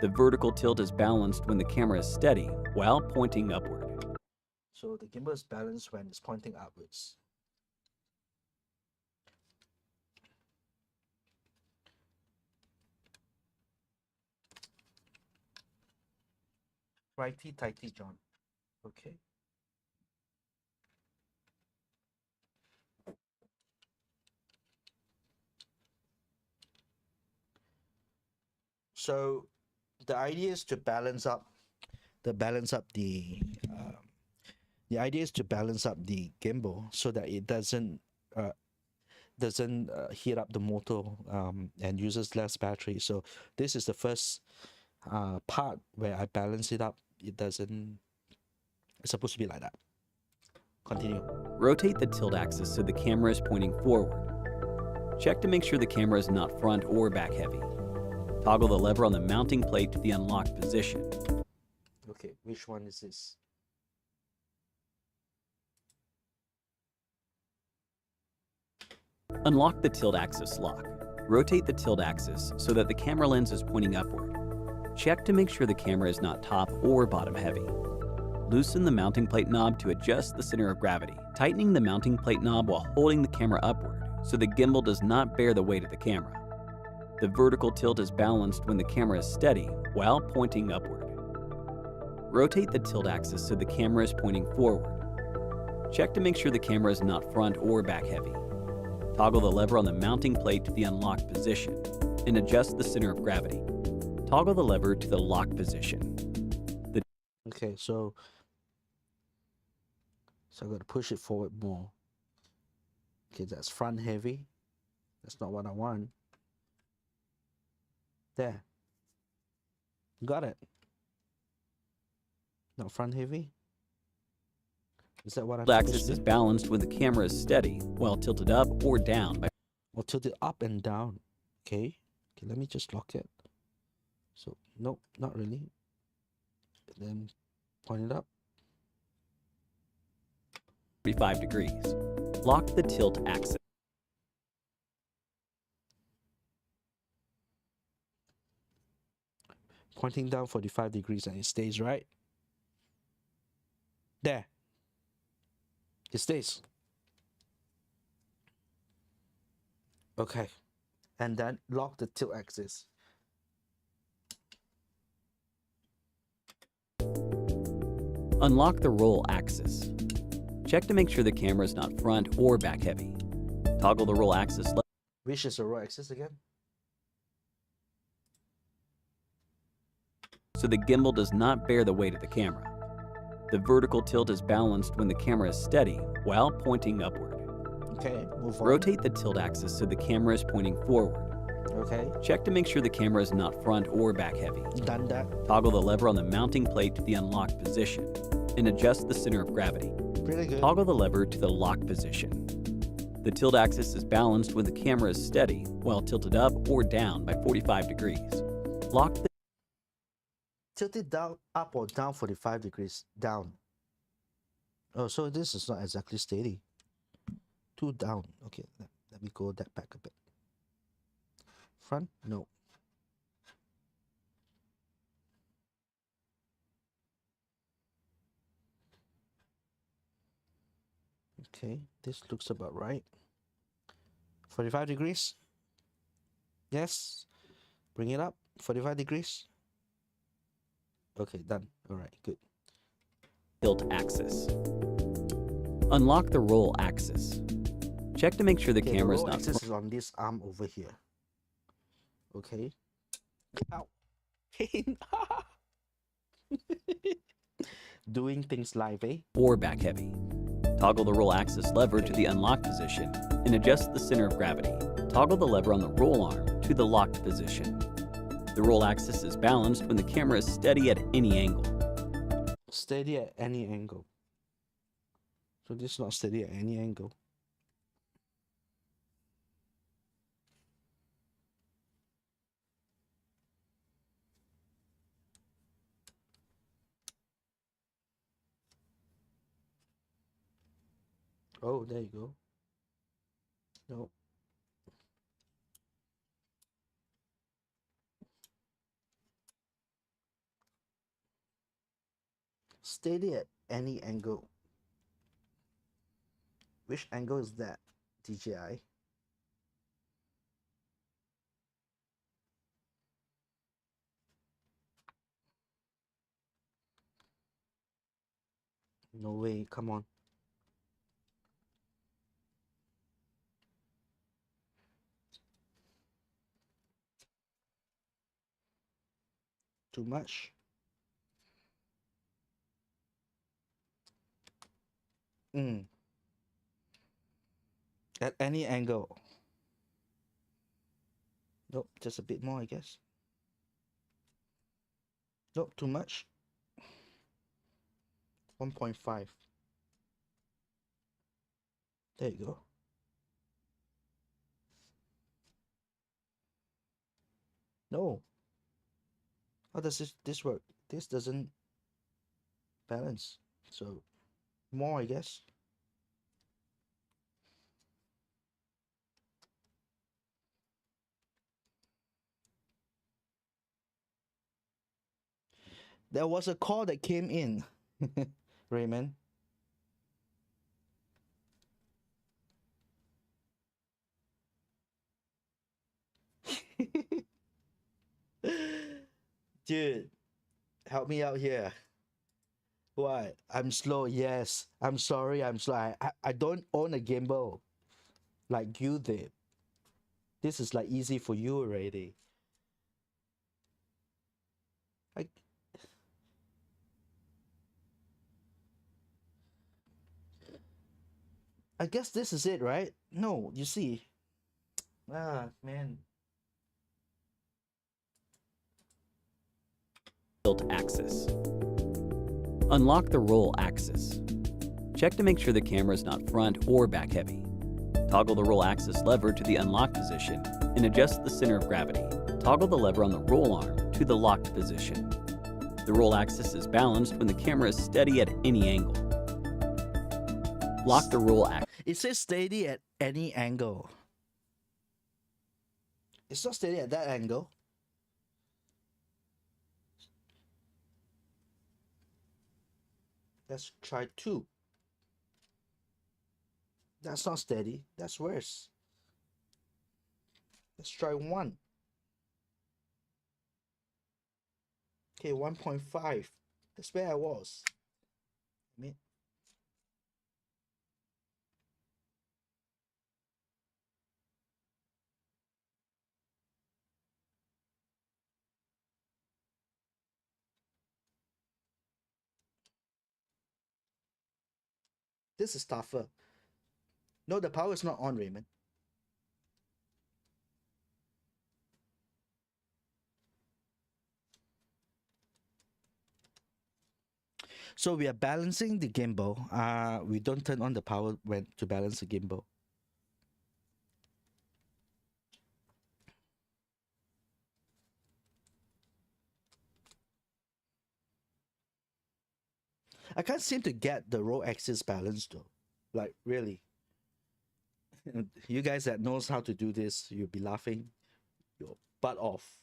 The vertical tilt is balanced when the camera is steady while pointing upward. So the gimbal is balanced when it's pointing upwards. Righty tighty, John. Okay. So the idea is to balance up the idea is to balance up the gimbal so that it doesn't heat up the motor and uses less battery. So this is the first part where I balance it up. It's supposed to be like that. Continue. Rotate the tilt axis so the camera is pointing forward. Check to make sure the camera is not front or back heavy. Toggle the lever on the mounting plate to the unlocked position. Okay, which one is this? Unlock the tilt axis lock. Rotate the tilt axis so that the camera lens is pointing upward. Check to make sure the camera is not top or bottom heavy. Loosen the mounting plate knob to adjust the center of gravity, tightening the mounting plate knob while holding the camera upward so the gimbal does not bear the weight of the camera. The vertical tilt is balanced when the camera is steady while pointing upward. Rotate the tilt axis so the camera is pointing forward. Check to make sure the camera is not front or back heavy. Toggle the lever on the mounting plate to the unlocked position and adjust the center of gravity. Toggle the lever to the lock position. Okay, so I'm going to push it forward more. Okay, that's front heavy. That's not what I want. There. Got it. Not front heavy. Is that what I'm The axis is balanced when the camera is steady, while tilted up or down by or tilted up and down. Okay. Okay, let me just lock it. So nope, not really. And then point it up. 45 degrees. Lock the tilt axis. Pointing down 45 degrees and it stays right. There. It stays. Okay. And then lock the tilt axis. Unlock the roll axis. Check to make sure the camera is not front or back heavy. Toggle the roll axis lever. Which is the roll axis again? So the gimbal does not bear the weight of the camera. The vertical tilt is balanced when the camera is steady while pointing upward. Okay, move on. Rotate the tilt axis so the camera is pointing forward. Okay, Check to make sure the camera is not front or back heavy. done that. Toggle the lever on the mounting plate to the unlocked position and adjust the center of gravity. Pretty good. Toggle the lever to the lock position. The tilt axis is balanced when the camera is steady while tilted up or down by 45 degrees. Lock the Tilt it down, up or down 45 degrees. Down. Oh, so this is not exactly steady. Two down. Okay, let me go that back a bit. front? No. Okay, this looks about right. 45 degrees. Yes. Bring it up. 45 degrees. Okay, done. All right, good. Tilt axis. Unlock the roll axis. Check to make sure the Okay, camera the is roll not axis is on this arm over here. Okay. Ow. Pain. Doing things live, eh? or back heavy. Toggle the roll axis lever to the unlocked position and adjust the center of gravity. Toggle the lever on the roll arm to the locked position. The roll axis is balanced when the camera is steady at any angle. Steady at any angle. So this is not steady at any angle. Oh, there you go. No. Steady at any angle. Which angle is that, DJI? No way, come on. Too much? At any angle. Nope, just a bit more, I guess. Nope, too much. 1.5. There you go. No. How does this work? This doesn't balance. So, more, I guess. There was a call that came in, Raymond. Dude, help me out here. What? I'm slow. Yes. I'm sorry. I'm slow. I don't own a gimbal like you did. This is like easy for you already. I I guess this is it, right? No, you see. Ah, man. Tilt axis. Unlock the roll axis. Check to make sure the camera is not front or back heavy. Toggle the roll axis lever to the unlocked position and adjust the center of gravity. Toggle the lever on the roll arm to the locked position. The roll axis is balanced when the camera is steady at any angle. Lock the roll axis. It says steady at any angle. It's not steady at that angle. Let's try 2. That's not steady. That's worse. Let's try 1. Okay, 1.5. That's where I was. I mean, this is tougher. No, the power is not on, Raymond. So we are balancing the gimbal. We don't turn on the power when to balance the gimbal. I can't seem to get the roll axis balanced though. Like really. You guys that knows how to do this, you'll be laughing your butt off.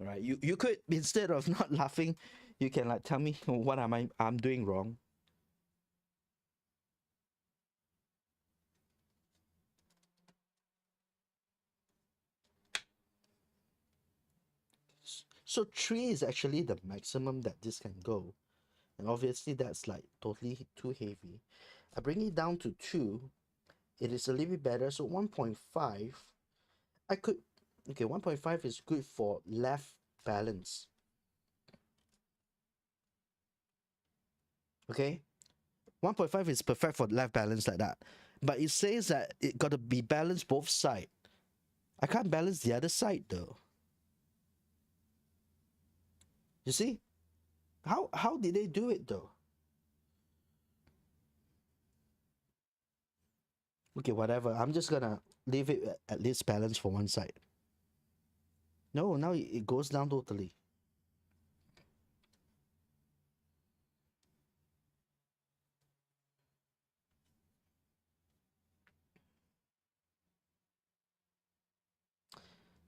All right, you could, instead of not laughing, you can like tell me what I'm doing wrong. So 3 is actually the maximum that this can go. And obviously that's like totally too heavy. I bring it down to 2. It is a little bit better. So 1.5, I could, okay, 1.5 is good for left balance. Okay, 1.5 is perfect for left balance like that. But it says that it got to be balanced both sides. I can't balance the other side though. You see? How did they do it though? Okay, whatever. I'm just gonna leave it at least balanced for one side. No, now it goes down totally.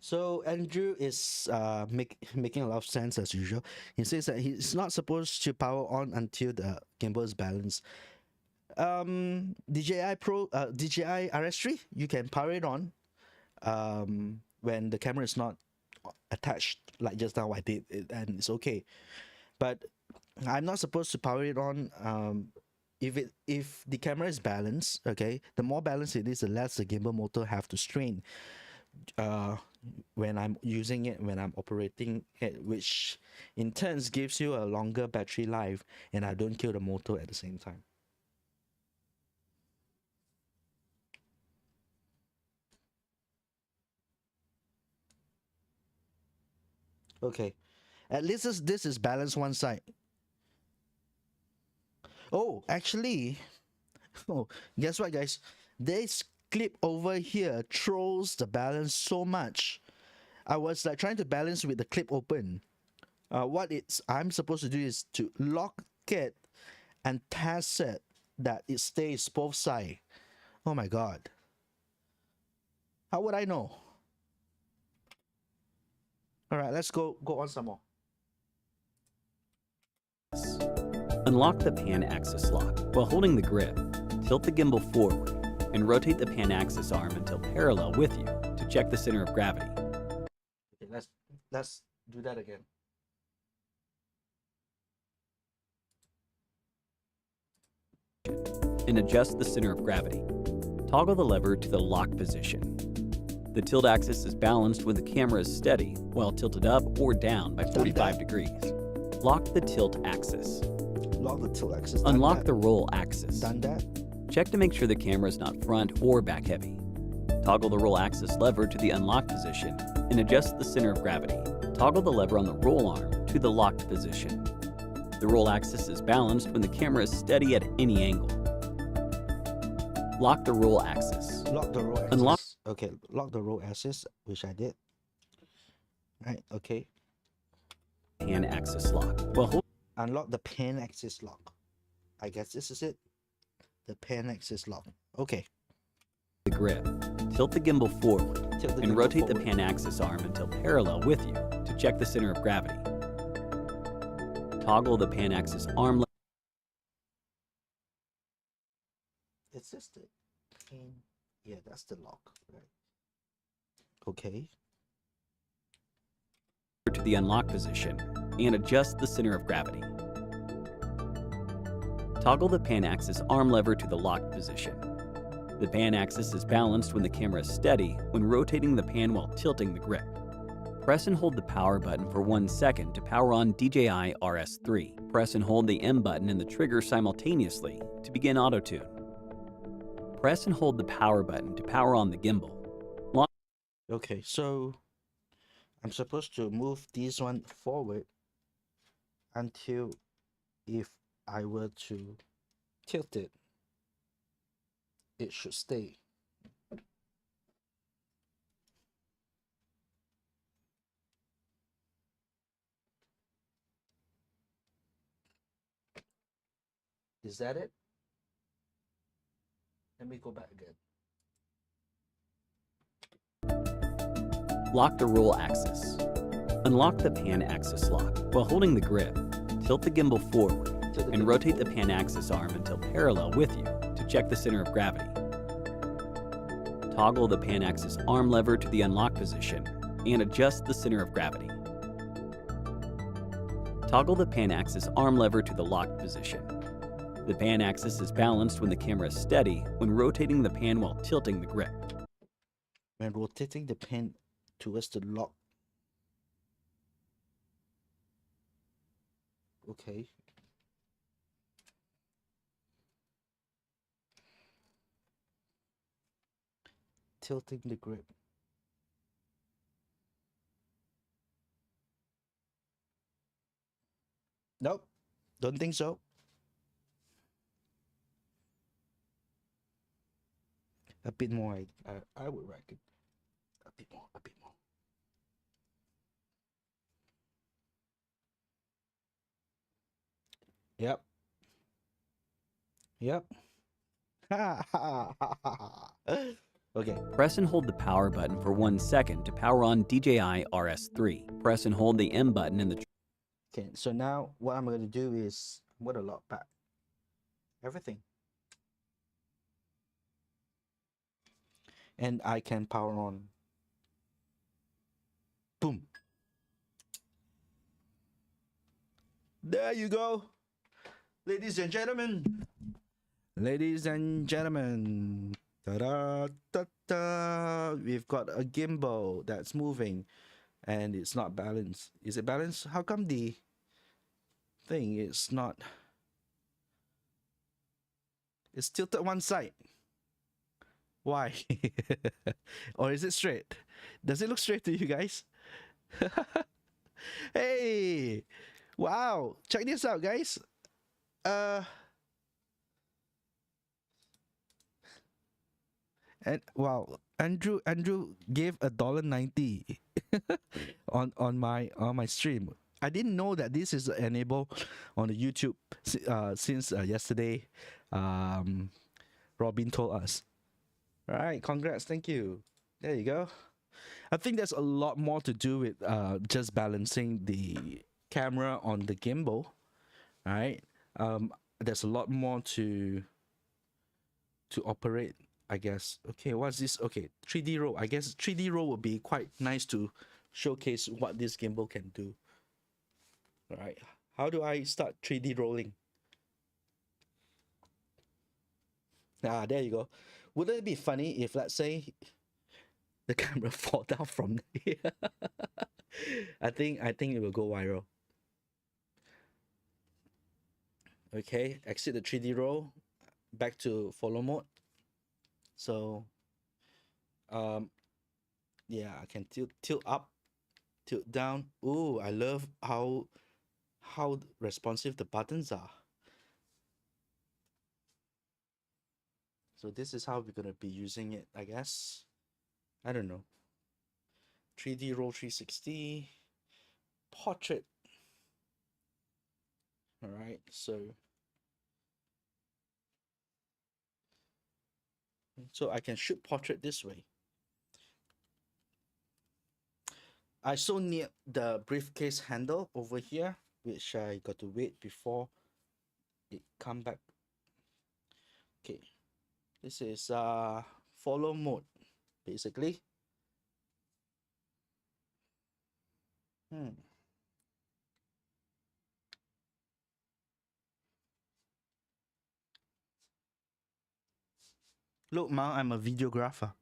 So Andrew is making a lot of sense as usual. He says that he's not supposed to power on until the gimbal is balanced. DJI RS3, you can power it on when the camera is not attached, like just now I did, and it's okay. But I'm not supposed to power it on if the camera is balanced. Okay, the more balanced it is, the less the gimbal motor have to strain when I'm using it, when I'm operating it, which in turns gives you a longer battery life, and I don't kill the motor at the same time. Okay, at least this is balanced one side. Oh, actually, oh, guess what, guys? This clip over here throws the balance so much. I was like trying to balance with the clip open. What I'm supposed to do is to lock it and test it that it stays both sides. Oh my god. How would I know? Alright, let's go on some more. Unlock the pan axis lock while holding the grip. Tilt the gimbal forward and rotate the pan axis arm until parallel with you to check the center of gravity. Okay, let's do that again. And adjust the center of gravity. Toggle the lever to the lock position. The tilt axis is balanced when the camera is steady, while tilted up or down by 45 degrees. Lock the tilt axis. Lock the tilt axis. Unlock the roll axis. Done that. Check to make sure the camera is not front or back heavy. Toggle the roll axis lever to the unlock position and adjust the center of gravity. Toggle the lever on the roll arm to the locked position. The roll axis is balanced when the camera is steady at any angle. Lock the roll axis. Lock the roll axis. Unlock. Okay, lock the roll axis, which I did. Right, okay. Pan axis lock. Well, Unlock the pan axis lock. I guess this is it. The pan axis lock. Okay. the grip. Tilt the gimbal forward and rotate the forward. pan axis arm until parallel with you to check the center of gravity. Toggle the pan axis arm. It's just the pan. Yeah, that's the lock, right? Okay. To the unlock position and adjust the center of gravity. Toggle the pan axis arm lever to the locked position. The pan axis is balanced when the camera is steady when rotating the pan while tilting the grip. Press and hold the power button for 1 second to power on DJI RS3. Press and hold the M button and the trigger simultaneously to begin auto tune. Press and hold the power button to power on the gimbal. Okay, so I'm supposed to move this one forward until if I were to tilt it, it should stay. Is that it? Let me go back again. Lock the roll axis. Unlock the pan axis lock. While holding the grip, tilt the gimbal forward and rotate the pan axis arm until parallel with you to check the center of gravity. Toggle the pan axis arm lever to the unlock position and adjust the center of gravity. Toggle the pan axis arm lever to the locked position. The pan axis is balanced when the camera is steady when rotating the pan while tilting the grip. When rotating the pen towards the lock. Okay. Tilting the grip. Nope, don't think so. A bit more, I would reckon. A bit more, a bit more. Yep. Yep. Okay. Press and hold the power button for 1 second to power on DJI RS3. Press and hold the M button in the Okay, so now what I'm going to do is I'm going to lock back everything. And I can power on. Boom. There you go. Ladies and gentlemen. Ladies and gentlemen. Ta-da, ta-da. We've got a gimbal that's moving and it's not balanced. Is it balanced? How come the thing is not? It's tilted one side. Why? Or is it straight? Does it look straight to you guys? Hey, wow, check this out, guys. And wow, Andrew gave $1.90 on my stream. I didn't know that this is enabled on the YouTube since yesterday. Robin told us. All right, congrats, thank you. There you go. I think there's a lot more to do with just balancing the camera on the gimbal, right? There's a lot more to operate, I guess. Okay, what's this? Okay, 3D roll. I guess 3D roll would be quite nice to showcase what this gimbal can do. All right, how do I start 3D rolling? Ah, there you go. Wouldn't it be funny if, let's say, the camera fall down from here? I think it will go viral. Okay, exit the 3D roll, back to follow mode. So, yeah, I can tilt up, tilt down. Ooh, I love how responsive the buttons are. So this is how we're gonna be using it, I guess. I don't know. 3D roll 360 portrait. All right, so I can shoot portrait this way. I so need the briefcase handle over here, which I got to wait before it come back. Okay, this is follow mode basically. Look, Ma, I'm a videographer.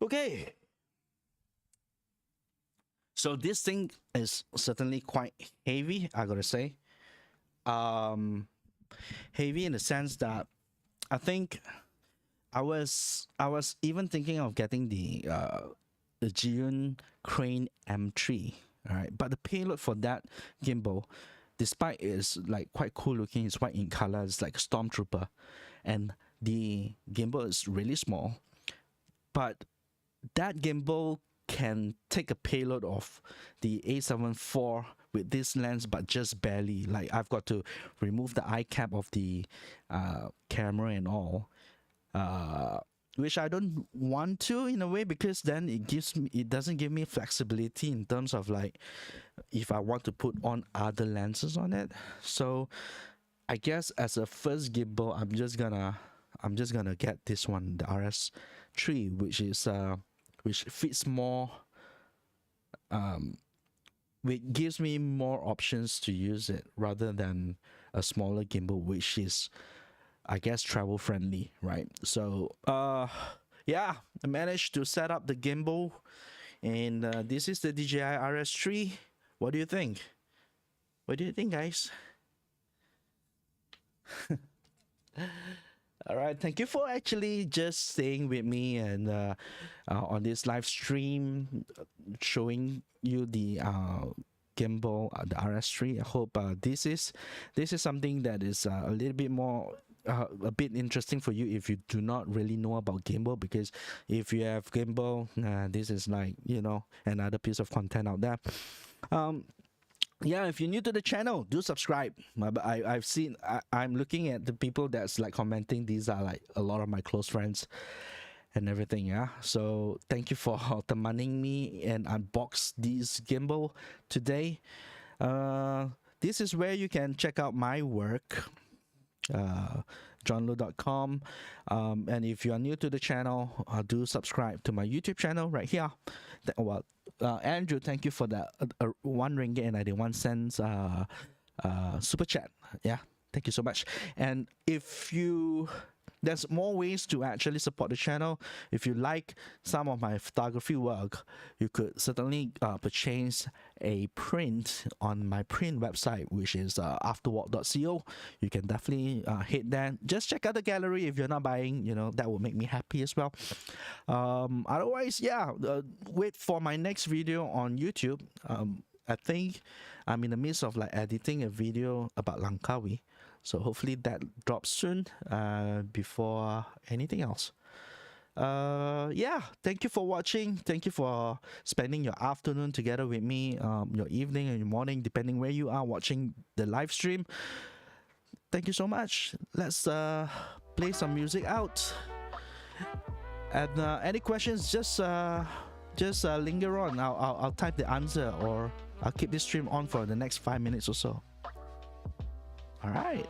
Okay. So this thing is certainly quite heavy, I gotta say. Heavy in the sense that I think I was even thinking of getting the Zhiyun Crane M3. All right, but the payload for that gimbal, despite it's like quite cool looking, it's white in color, it's like a stormtrooper, and the gimbal is really small, but that gimbal can take a payload of the A7 IV with this lens, but just barely. Like, I've got to remove the eye cap of the camera and all. which I don't want to in a way, because then it doesn't give me flexibility in terms of like if I want to put on other lenses on it. So I guess as a first gimbal, I'm just gonna get this one, the RS3, which fits more, which gives me more options to use it rather than a smaller gimbal, which is, I guess, travel friendly, right? So yeah, I managed to set up the gimbal, and this is the DJI RS3. What do you think? What do you think, guys? All right, thank you for actually just staying with me and on this live stream, showing you the gimbal, the RS3. I hope this is something that is a little bit more a bit interesting for you if you do not really know about gimbal, because if you have gimbal, this is like, you know, another piece of content out there. Yeah, if you're new to the channel, do subscribe. I've seen, I'm looking at the people that's like commenting. These are like a lot of my close friends and everything. Yeah, so thank you for demanding me and unbox this gimbal today. This is where you can check out my work, johnlu.com, and if you are new to the channel, do subscribe to my YouTube channel right here. Well, Andrew, thank you for the 1 ringgit and 91 cents super chat. Yeah, thank you so much. And if you, there's more ways to actually support the channel. If you like some of my photography work, you could certainly purchase a print on my print website, which is afterwalk.co. You can definitely hit that. Just check out the gallery. If you're not buying, you know, that will make me happy as well. Otherwise, yeah, wait for my next video on YouTube. I think I'm in the midst of like editing a video about Langkawi. So hopefully that drops soon before anything else. Yeah, thank you for watching. Thank you for spending your afternoon together with me, your evening and your morning, depending where you are watching the live stream. Thank you so much. Let's play some music out. And any questions, just linger on. I'll type the answer, or I'll keep this stream on for the next 5 minutes or so. All right.